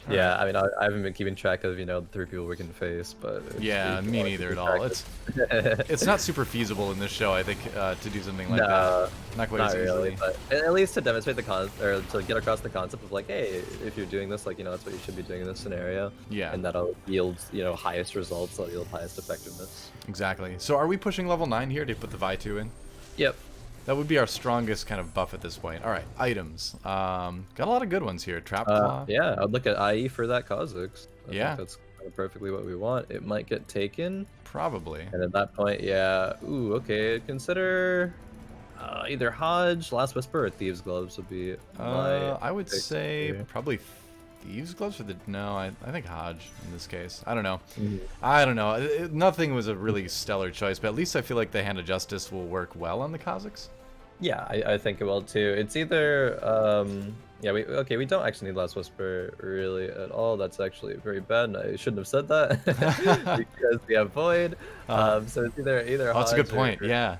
Yeah, I mean, I haven't been keeping track of, the 3 people we can face, but... Yeah, me neither at all. It's not super feasible in this show, I think, to do something like that. Not quite as really, easily. but at least to demonstrate or to get across the concept of like, hey, if you're doing this, like, that's what you should be doing in this scenario. Yeah. And that'll yield, highest results, that'll yield highest effectiveness. Exactly. So are we pushing level 9 here to put the Vi 2 in? Yep. That would be our strongest kind of buff at this point. All right, items. Got a lot of good ones here. Trap Claw. Yeah, I'd look at IE for that Kazakhs. I Yeah. think that's kind of perfectly what we want. It might get taken. Probably. And at that point, yeah. Ooh, okay. Consider either Hodge, Last Whisper, or Thieves' Gloves would be my I would pick say here. probably Thieves' Gloves for the... No, I think Hodge in this case. I don't know. Mhm. I don't know. Nothing was a really stellar choice, but at least I feel like the Hand of Justice will work well on the Kazakhs. Yeah, I think it will too. It's either yeah, we don't actually need Last Whisper really at all. That's actually very bad. And I shouldn't have said that because we have Void. So it's either. Oh, that's a good Hodge point. or Yeah.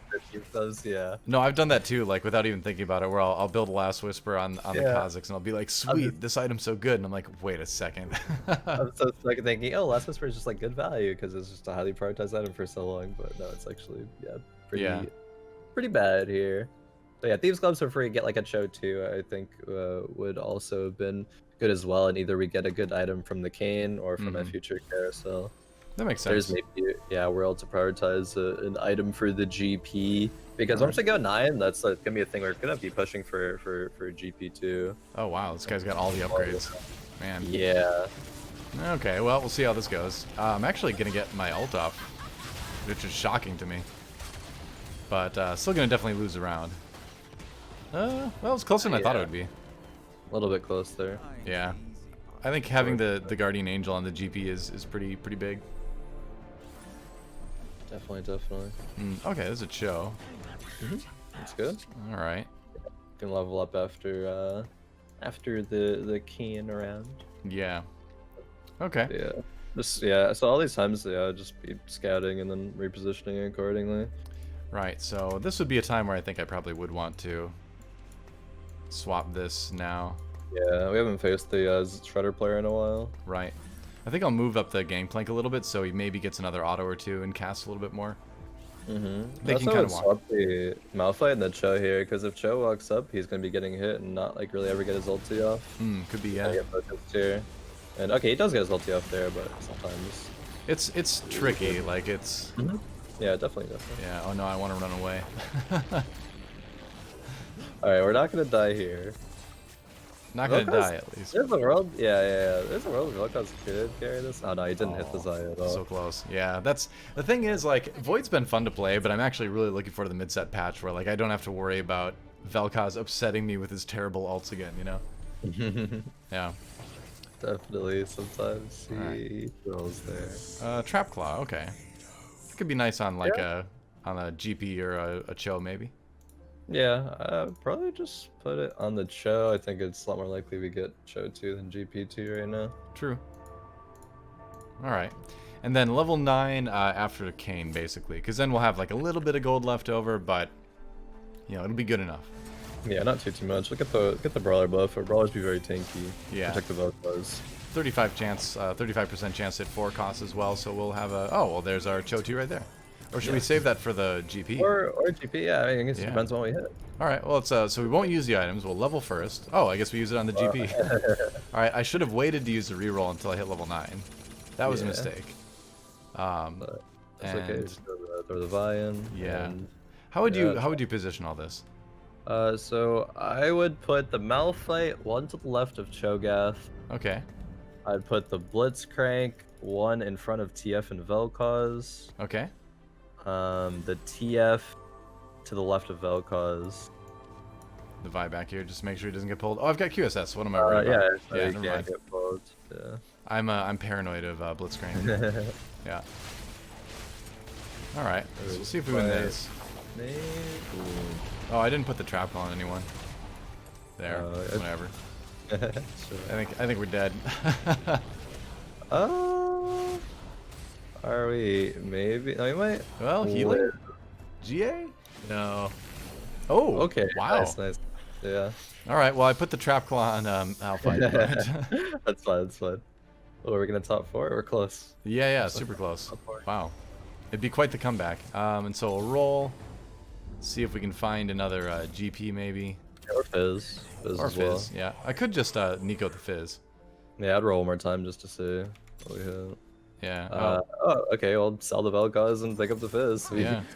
Those, yeah. No, I've done that too, like without even thinking about it, where I'll build a Last Whisper on the Yeah. Kazakhs, and I'll be like, sweet, this item's so good, and I'm like, wait a second. I'm so stuck thinking, oh, Last Whisper is just like good value because it's just a highly prioritized item for so long. But no, it's actually pretty bad here. But yeah, Thieves' Gloves for free, get like a Cho too, I think would also have been good as well. And either we get a good item from the Cane or from a future carousel. That makes sense. There's maybe, we're able to prioritize an item for the GP. Because once we go 9, that's going to be a thing we're going to be pushing for GP too. Oh wow, this guy's got all the upgrades. Man. Yeah. Okay, well, we'll see how this goes. I'm actually going to get my ult off, which is shocking to me. But still going to definitely lose a round. Well, it's closer than I thought it would be. A little bit close there. Yeah. I think having the Guardian Angel on the GP is pretty big. Definitely. Okay, there's a Cho. That's good. All right. Can level up after the Keen around. Yeah. Okay. Yeah. So all these times, just be scouting and then repositioning accordingly. Right. So this would be a time where I think I probably would want to swap this now. Yeah, we haven't faced the Shredder player in a while. Right. I think I'll move up the gangplank a little bit so he maybe gets another auto or two and casts a little bit more. They can kind of walk. Swap the Malphite and the Cho here, because if Cho walks up, he's going to be getting hit and not like really ever get his ulti off. Could be, yeah. Get focused here. And okay, he does get his ulti off there, but sometimes it's tricky. Like it's. Yeah, definitely. Yeah. Oh no, I want to run away. All right, we're not going to die here. Not gonna die at least. There's a world, yeah. There's a world where Vel'Koz could carry this. Oh no, he didn't hit the Zaya at all. So close. Yeah, that's the thing is like Void's been fun to play, but I'm actually really looking forward to the mid-set patch where like I don't have to worry about Vel'Koz upsetting me with his terrible ults again. You know? Yeah. Definitely. Sometimes he throws there. Trap Claw. Okay. It could be nice on like a GP or a Cho maybe. Yeah, probably just put it on the Cho. I think it's a lot more likely we get Cho 2 than GP 2 right now. True. All right. And then level 9 after Kane, basically. Because then we'll have like a little bit of gold left over, but, it'll be good enough. Yeah, not too much. Look at the Brawler buff. Our Brawlers be very tanky. Yeah. Protect the Vel'Koz. 35% chance at 4 costs as well, so we'll have a... Oh, well, there's our Cho 2 right there. Or should we save that for the GP? Or GP, yeah. I guess it Yeah. depends on what we hit. All right. Well, it's so we won't use the items. We'll level first. Oh, I guess we use it on the GP. All right. I should have waited to use the reroll until I hit level 9. That was a mistake. But that's okay. And Just throw the Vi in. yeah. And, How would you position all this? so I would put the Malphite one to the left of Cho'Gath. Okay. I'd put the Blitzcrank one in front of TF and Vel'Koz. Okay. The TF to the left of Vel'Koz. The Vi back here, just make sure he doesn't get pulled. Oh, I've got QSS. What am I worried about? So Yeah, you never can't mind. get pulled. Yeah. I'm paranoid of Blitzcrank. Yeah. All right. Let's see if we win this. Maybe. Oh, I didn't put the trap on anyone. There. Whatever. Sure. I think we're dead. Are we? Maybe. No, we might. Well, healing. GA? No. Oh. Okay. Wow. Nice. Yeah. All right. Well, I put the trap claw on Alpha. That's fine. That's fine. Oh, are we gonna top 4? We're close. Yeah. Super close. Wow. It'd be quite the comeback. And so we'll roll. See if we can find another GP maybe. Or Fizz. Or as Fizz. well. Yeah. I could just Nico the Fizz. Yeah, I'd roll one more time just to see what we hit. Yeah. Okay, well, sell the Vel'Koz and pick up the Fizz.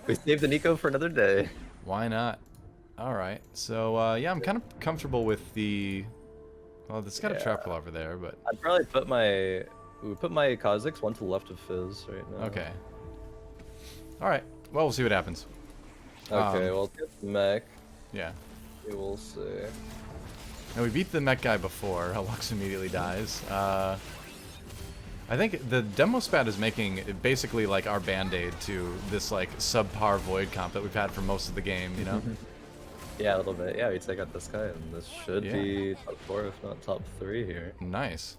We saved the Nico for another day. Why not? All right. So, yeah, I'm kind of comfortable with the... Well, it's got a trap claw over there, but... I'd probably put my... We put my Kha'Zix one to the left of Fizz right now. Okay. All right. Well, we'll see what happens. Okay, well, get the mech. Yeah. We will see. Now, we beat the mech guy before. Lux immediately dies. I think the demo spat is making it basically like our band-aid to this like subpar void comp that we've had for most of the game, you know? Yeah, a little bit. Yeah, we take out this guy, and this should be top 4, if not top 3 here. Nice.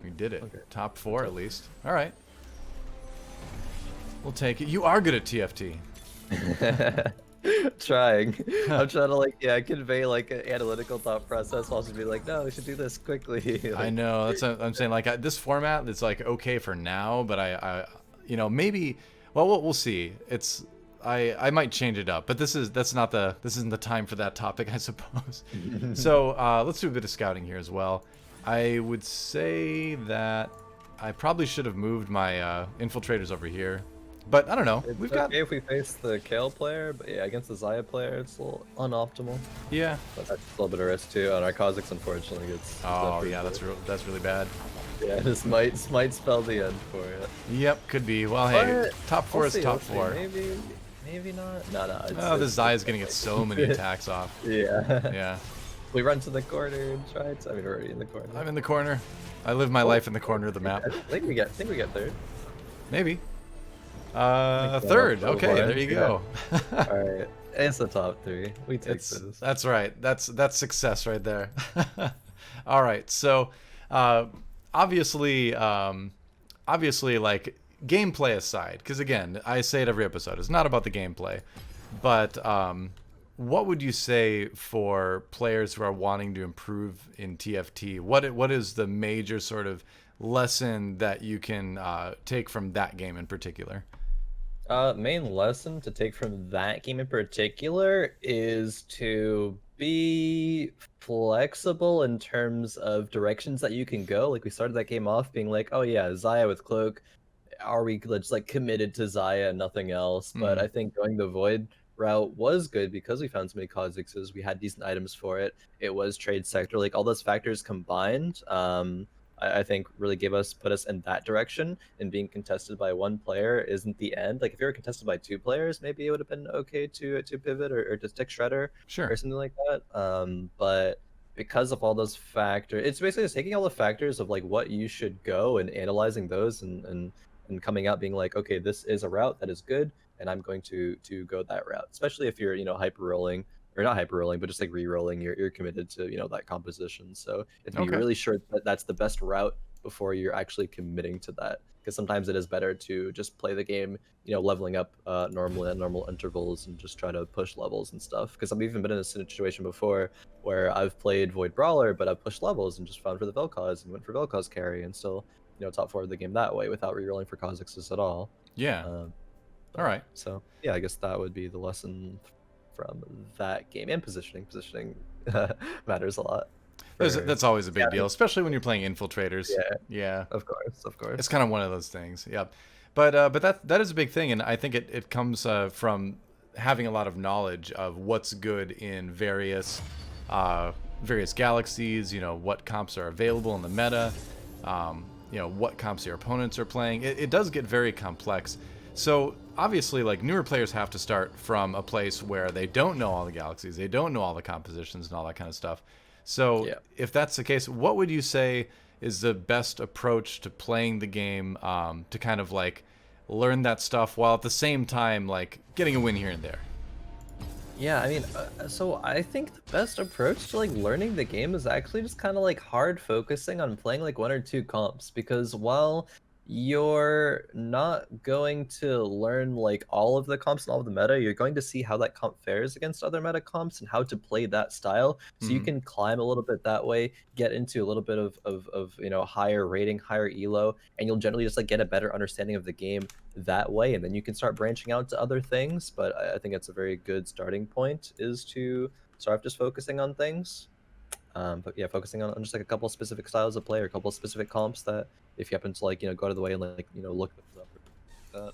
We did it. Okay. Top 4 at least. All right. We'll take it. You are good at TFT. Trying. I'm trying to convey like an analytical thought process while just be like, no, we should do this quickly. Like, I know. That's what I'm saying. Like this format, it's like okay for now, but I maybe. Well, we'll see. I might change it up, but this isn't the time for that topic, I suppose. So let's do a bit of scouting here as well. I would say that I probably should have moved my infiltrators over here. But I don't know. We've got. Okay if we face the Kale player, but yeah, against the Xayah player, it's a little unoptimal. Yeah. But that's a little bit of risk too. And our Kha'Zix unfortunately gets. Oh yeah, that's really bad. Yeah, this might spell the end for it. Yep, could be. Well, hey, top 4 is top 4. Maybe not. No. Oh, the Xayah's gonna get so many attacks off. Yeah. Yeah. We run to the corner and try it. I mean, we're already in the corner. I'm in the corner. I live my life in the corner of the map. I think we get third. Maybe. Third. Okay, there you go. All right, it's the top 3. We take this. That's right. That's success right there. All right. So, obviously, like gameplay aside, because again, I say it every episode, it's not about the gameplay, but what would you say for players who are wanting to improve in TFT? What is the major sort of lesson that you can take from that game in particular? Main lesson to take from that game in particular is to be flexible in terms of directions that you can go. Like we started that game off being like, oh yeah, Xayah with Cloak. Are we just like committed to Xayah and nothing else? But I think going the Void route was good because we found so many Kha'Zixes. We had decent items for it. It was trade sector. Like all those factors combined, I think really put us in that direction. And being contested by one player isn't the end. Like if you were contested by 2 players, maybe it would have been okay to pivot or to stick Shredder or something like that. But because of all those factors, it's basically just taking all the factors of like what you should go and analyzing those and coming out being like, okay, this is a route that is good, and I'm going to go that route. Especially if you're hyper rolling. Or not hyper rolling, but just like re-rolling, you're committed to that composition. So you have to be really sure that that's the best route before you're actually committing to that. Because sometimes it is better to just play the game, leveling up normally at normal intervals and just try to push levels and stuff. Because I've even been in a situation before where I've played Void Brawler, but I've pushed levels and just found for the Vel'Koz and went for Vel'Koz carry and still top 4 of the game that way without re-rolling for Kha'Zixes at all. Yeah. All right. So yeah, I guess that would be the lesson from that game. And positioning matters a lot. That's always a big deal, Scattering. especially when you're playing infiltrators. Yeah, Yeah, of it's course. kind of one of those things. Yep. But that is a big thing, and I think it comes from having a lot of knowledge of what's good in uh, various galaxies. You know what comps are available in the meta. You know what comps your opponents are playing. It does get very complex. So obviously, like newer players have to start from a place where they don't know all the galaxies, they don't know all the compositions and all that kind of stuff. So Yeah. if that's the case, what would you say is the best approach to playing the game to kind of like learn that stuff while at the same time like getting a win here and there? Yeah, I mean, so I think the best approach to like learning the game is actually just kind of like hard focusing on playing like one or two comps, because while you're not going to learn like all of the comps and all of the meta, you're going to see how that comp fares against other meta comps and how to play that style. So you Mm-hmm. can climb a little bit that way, get into a little bit of higher rating, higher elo, and you'll generally just like get a better understanding of the game that way, and then you can start branching out to other things. But I think it's a very good starting point is to start just focusing on things. But yeah, focusing on just like a couple specific styles of play or a couple specific comps that if you happen to like go out of the way and like look those up or like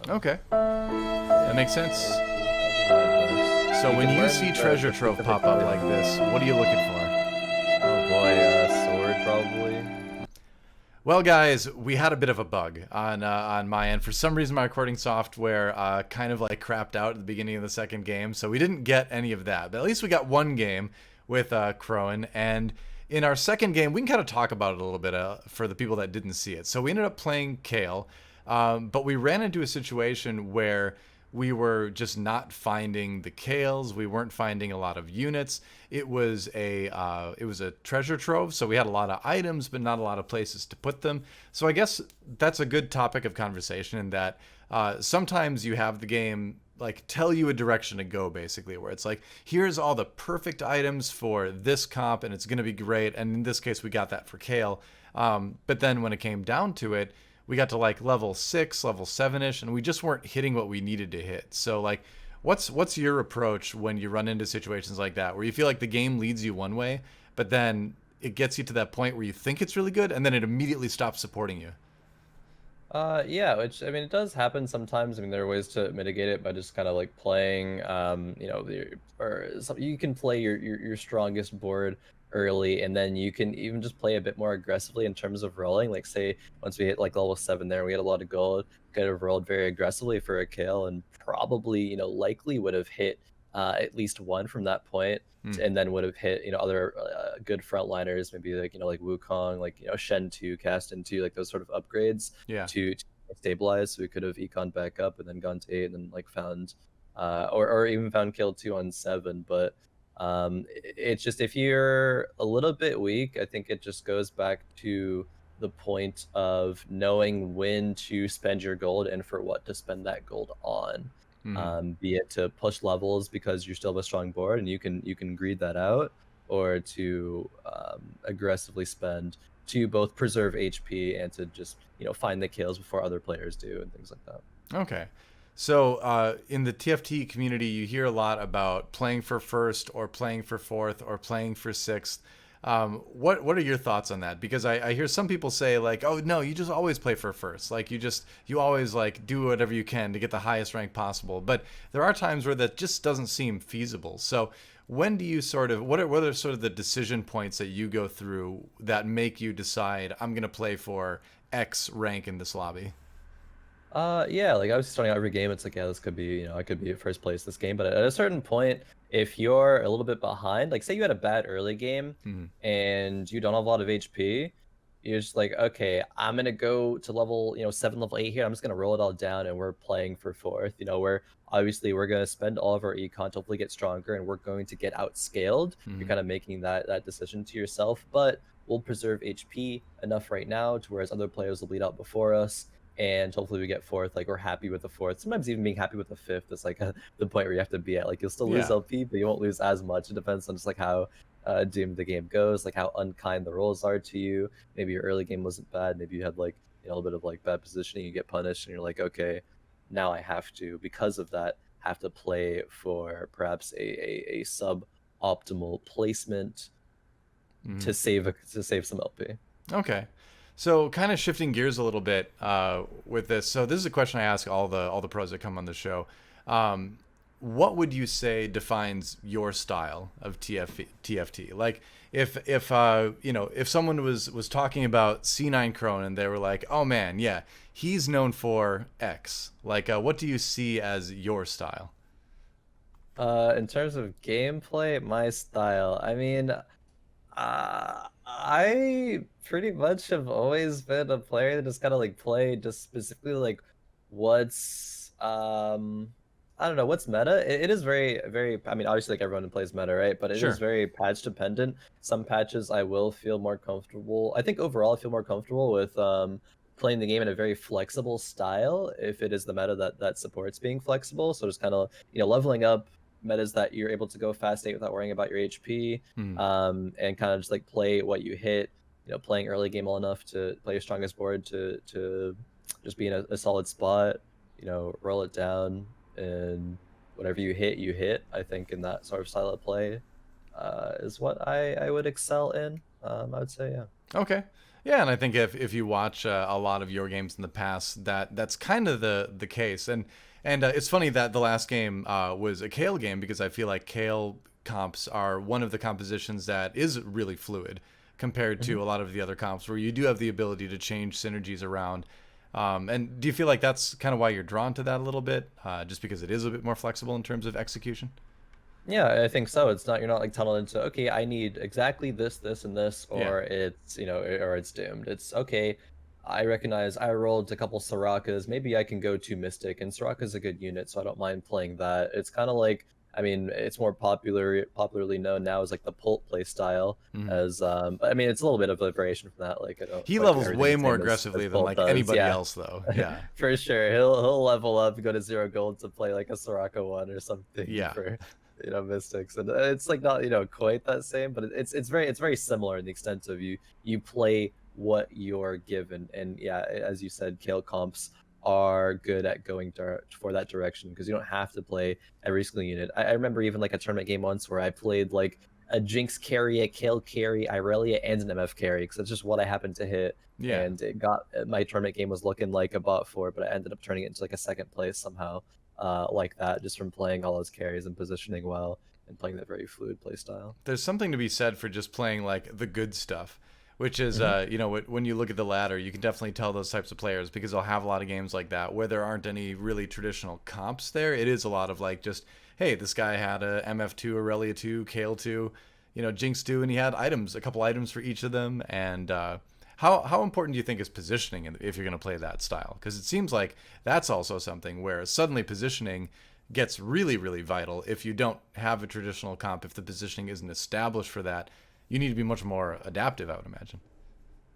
that. Okay, But that yeah, makes sense. that would be my advice. So You when can you learn see treasure the trove specific pop up like abilities. this, what are you looking for? Oh boy, sword probably. Well, guys, we had a bit of a bug on my end. For some reason, my recording software kind of like crapped out at the beginning of the second game, so we didn't get any of that. But at least we got one game with Khroen, and in our second game, we can kind of talk about it a little bit for the people that didn't see it. So we ended up playing Kale, but we ran into a situation where we were just not finding the Kales. We weren't finding a lot of units. It was a treasure trove, so we had a lot of items, but not a lot of places to put them. So I guess that's a good topic of conversation in that sometimes you have the game like tell you a direction to go, basically, where it's like, here's all the perfect items for this comp and it's going to be great. And in this case, we got that for Kale. But then when it came down to it, we got to like level 6, level 7ish, and we just weren't hitting what we needed to hit. So like, what's your approach when you run into situations like that where you feel like the game leads you one way, but then it gets you to that point where you think it's really good and then it immediately stops supporting you? Yeah, which I mean, it does happen sometimes. I mean, there are ways to mitigate it by just kind of like playing, or some, you can play your strongest board early, and then you can even just play a bit more aggressively in terms of rolling. Like, say, once we hit like level 7 there, we had a lot of gold, could have rolled very aggressively for a kill, and probably, likely would have hit at least one from that point, Hmm. and then would have hit other good frontliners, maybe like like Wukong, like Shen 2, Cast into like those sort of upgrades Yeah. to stabilize. So we could have econ back up and then gone to 8 and then like found or even found kill 2 on 7. But it's just, if you're a little bit weak, I think it just goes back to the point of knowing when to spend your gold and for what to spend that gold on. Hmm. Be it to push levels because you still have a strong board and you can greed that out, or to aggressively spend to both preserve HP and to just find the kills before other players do and things like that. Okay. So in the TFT community, you hear a lot about playing for first or playing for fourth or playing for sixth. What are your thoughts on that? Because I hear some people say like, oh no, you just always play for first. Like you always like do whatever you can to get the highest rank possible. But there are times where that just doesn't seem feasible. So when do you sort of what are sort of the decision points that you go through that make you decide I'm gonna play for X rank in this lobby? Yeah, like I was starting out every game, it's like, yeah, this could be, I could be at first place this game. But at a certain point, if you're a little bit behind, like say you had a bad early game Hmm. and you don't have a lot of HP, you're just like, okay, I'm gonna go to level, 7, level 8 here. I'm just gonna roll it all down and we're playing for fourth. Where obviously we're gonna spend all of our econ to hopefully get stronger and we're going to get outscaled. You're Hmm. kind of making that decision to yourself, but we'll preserve HP enough right now to whereas other players will bleed out before us, and hopefully we get fourth. Like we're happy with the fourth. Sometimes even being happy with the fifth is like the point where you have to be at. Like you'll still lose Yeah. LP, but you won't lose as much. It depends on just like how doomed the game goes, like how unkind the rolls are to you. Maybe your early game wasn't bad. Maybe you had like a little bit of like bad positioning. You get punished, and you're like, okay, now I have to, because of that, have to play for perhaps a sub-optimal placement Mhm. to save some LP. Okay. So kind of shifting gears a little bit with this. So this is a question I ask all the pros that come on the show. Um, what would you say defines your style of TFT? Like if you know, if someone was talking about C9 Khroen and they were like, "Oh man, yeah, he's known for X." Like what do you see as your style? In terms of gameplay, my style, I mean, I pretty much have always been a player that just kind of like play just specifically like what's I don't know what's meta. It is very. I mean, obviously, like everyone plays meta, right? But it is Sure. very patch dependent. Some patches I will feel more comfortable. I think overall I feel more comfortable with playing the game in a very flexible style if it is the meta that supports being flexible. So just kind of leveling up metas that you're able to go fast 8 without worrying about your HP, Hmm. and kind of just like play what you hit. Playing early game well enough to play your strongest board to just be in a solid spot. Roll it down, and whatever you hit, you hit. I think in that sort of style of play is what I would excel in. I would say, yeah. Okay. Yeah, and I think if you watch a lot of your games in the past, that's kind of the case. And it's funny that the last game was a Kale game because I feel like Kale comps are one of the compositions that is really fluid compared Mhm. to a lot of the other comps where you do have the ability to change synergies around. And do you feel like that's kind of why you're drawn to that a little bit, just because it is a bit more flexible in terms of execution? Yeah, I think so. It's not You're not like tunneled into, okay, I need exactly this, this, and this, Yeah. or or it's doomed. It's okay. I recognize I rolled a couple Sorakas. Maybe I can go to Mystic, and Soraka's a good unit, so I don't mind playing that. It's kind of like, I mean, it's more popularly known now as like the Pult play style. Mhm. As but I mean, it's a little bit of a variation from that. Like I don't He quite do levels everything way the more same as aggressively than Pult like does. anybody Yeah, else, though. Yeah. for sure. He'll level up, go to 0 gold to play like a Soraka one or something Yeah. for Mystics, and it's like not quite that same, but it's very similar in the extent of you play what you're given, and yeah, as you said, Kale comps are good at going for that direction because you don't have to play every single unit. I remember even like a tournament game once where I played like a Jinx carry, a Kale carry, Irelia, and an MF carry because that's just what I happened to hit, Yeah. and it got my tournament game was looking like a bot for, but I ended up turning it into like a second place somehow, like that, just from playing all those carries and positioning well and playing that very fluid play style. There's something to be said for just playing like the good stuff, which is Hmm. you know, when you look at the ladder, you can definitely tell those types of players because they'll have a lot of games like that where there aren't any really traditional comps there. It is a lot of like just, hey, this guy had a MF2, Aurelia 2, Kale 2, you know, Jinx 2, and he had items, a couple items for each of them. And how important do you think is positioning if you're going to play that style? Because it seems like that's also something where suddenly positioning gets really vital if you don't have a traditional comp. If the positioning isn't established for that, you need to be much more adaptive, I would imagine.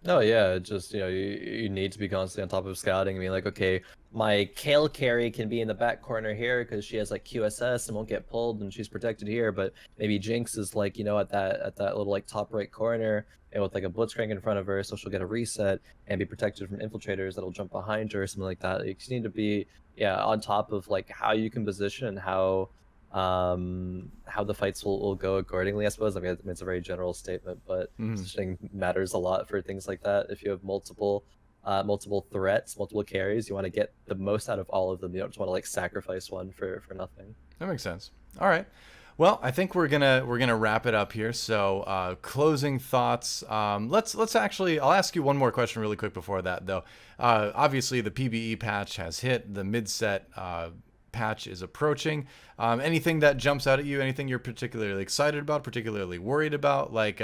Oh yeah, it just you need to be constantly on top of scouting. I mean, like, okay, my Kale carry can be in the back corner here because she has like QSS and won't get pulled and she's protected here, but maybe Jinx is like at that little like top right corner and with like a Blitzcrank in front of her, so she'll get a reset and be protected from infiltrators that'll jump behind her or something like that. You just need to be, yeah, on top of like how you can position and how the fights will go accordingly, I suppose. I mean, it's a very general statement, but Mm-hmm. positioning matters a lot for things like that. If you have multiple threats, multiple carries, you want to get the most out of all of them. You don't just want to like sacrifice one for nothing. That makes sense. All right. Well, I think we're gonna wrap it up here. So, closing thoughts. Let's actually. I'll ask you one more question really quick before that, though. Obviously, the PBE patch has hit. The mid set patch is approaching. Anything that jumps out at you? Anything you're particularly excited about? Particularly worried about? Like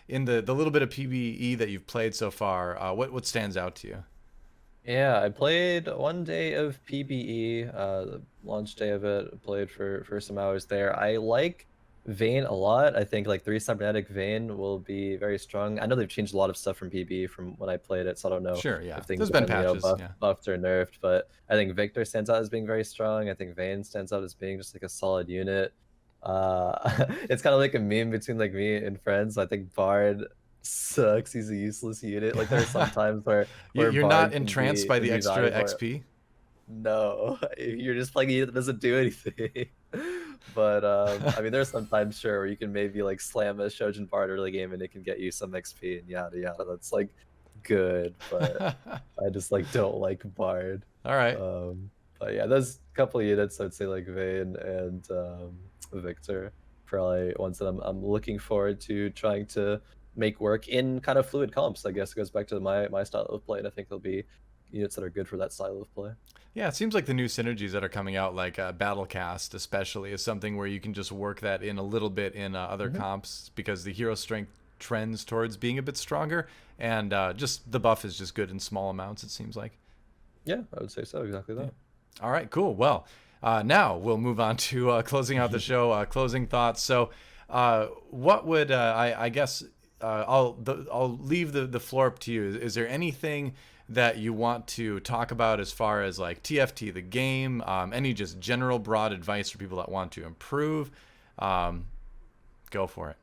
in the little bit of PBE that you've played so far, what stands out to you? Yeah, I played one day of PBE, the launch day of it. Played for some hours there. I like Vayne a lot. I think like 3 cybernetic Vayne will be very strong. I know they've changed a lot of stuff from PBE from when I played it, so I don't know Sure. Yeah. if things There's have been been, patches. Yeah. buffed or nerfed, but I think Victor stands out as being very strong. I think Vayne stands out as being just like a solid unit. It's kind of like a meme between like me and friends. I think Bard sucks. He's a useless unit. Like there are some times where You're not Bard can entranced by the be extra valuable. XP. No, you're just playing it that doesn't do anything. But I mean, there's sometimes sure where you can maybe like slam a Shojin Bard early game and it can get you some XP and yada yada. That's like good, but I just like don't like Bard. All right. But yeah, there's a couple of units I'd say like Vayne and Victor, probably ones that I'm looking forward to trying to make work in kind of fluid comps. I guess it goes back to my style of play, and I think there'll be units that are good for that style of play. Yeah, it seems like the new synergies that are coming out, like Battlecast especially, is something where you can just work that in a little bit in other comps because the hero strength trends towards being a bit stronger, and just the buff is just good in small amounts, it seems like. Yeah, I would say so. Exactly that. All right, cool. Well, now we'll move on to closing out the show, closing thoughts. So, what would I guess I'll leave the floor up to you. Is there anything that you want to talk about as far as like TFT the game? Any just general broad advice for people that want to improve? Go for it.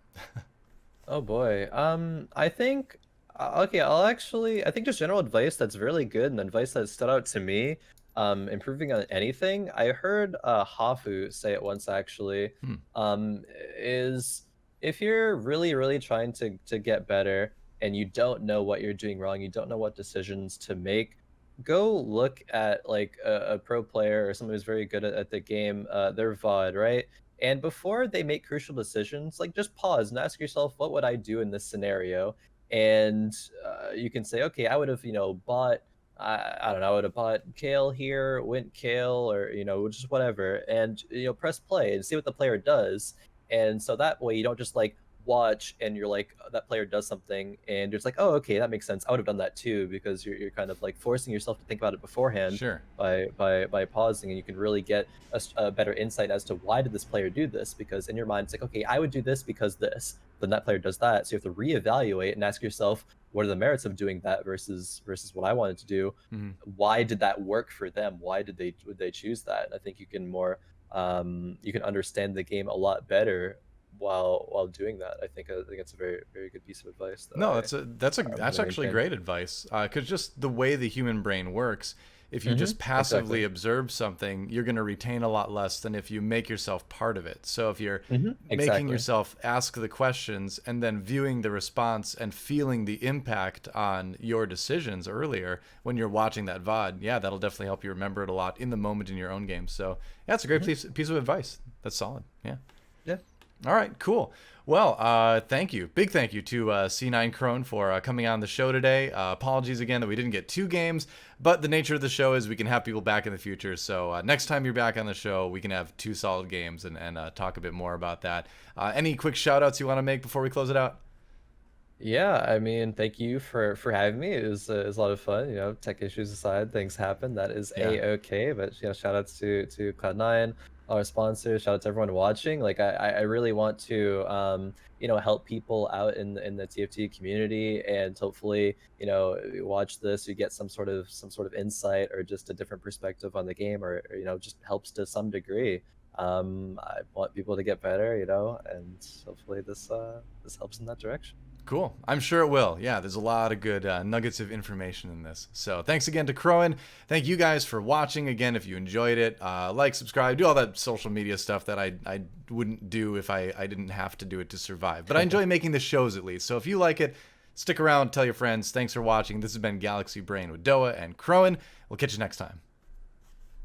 Oh boy. I think okay, I think just general advice that's really good and advice that stood out to me, improving on anything. I heard Hafu say it once actually. Hmm. Is if you're really trying to get better and you don't know what you're doing wrong, you don't know what decisions to make, go look at like a pro player or someone who's very good at the game, their VOD, right? And before they make crucial decisions, like just pause and ask yourself, what would I do in this scenario? And you can say, okay, I would have, bought, I don't know, I would have bought Kale here, went Kale, or, just whatever. And, press play and see what the player does. And so that way you don't just like watch and you're like, that player does something and you're just like, oh, okay, that makes sense. I would have done that too, because you're kind of like forcing yourself to think about it beforehand Sure. by pausing, and you can really get a better insight as to why did this player do this, because in your mind it's like, okay, I would do this because this, then that player does that, so you have to reevaluate and ask yourself, what are the merits of doing that versus what I wanted to do? Mm-hmm. Why did that work for them? Why would they choose that? And I think you can you can understand the game a lot better while doing that. I think it's a very good piece of advice. No, that's actually great advice. Because just the way the human brain works, if you just passively observe something, you're going to retain a lot less than if you make yourself part of it. So if you're making yourself ask the questions and then viewing the response and feeling the impact on your decisions earlier when you're watching that VOD, yeah, that'll definitely help you remember it a lot in the moment in your own game. So yeah, it's a great piece of advice. That's solid. Yeah. Yeah. All right, cool. Well, thank you. Big thank you to C9 Khroen for coming on the show today. Apologies again that we didn't get 2 games, but the nature of the show is we can have people back in the future. So next time you're back on the show, we can have 2 solid games and talk a bit more about that. Any quick shout outs you want to make before we close it out? Yeah, I mean, thank you for having me. It was a lot of fun. Tech issues aside, things happen. That is a-okay. But shout outs to Cloud9, our sponsors. Shout out to everyone watching. Like I really want to help people out in the TFT community, and hopefully you watch this, you get some sort of insight or just a different perspective on the game, or just helps to some degree. I want people to get better, and hopefully this helps in that direction. Cool. I'm sure it will. Yeah, there's a lot of good nuggets of information in this. So thanks again to Khroen. Thank you guys for watching. Again, if you enjoyed it, like, subscribe, do all that social media stuff that I wouldn't do if I didn't have to do it to survive. But I enjoy making the shows at least. So if you like it, stick around, tell your friends. Thanks for watching. This has been Galaxy Brain with ggDoA and Khroen. We'll catch you next time.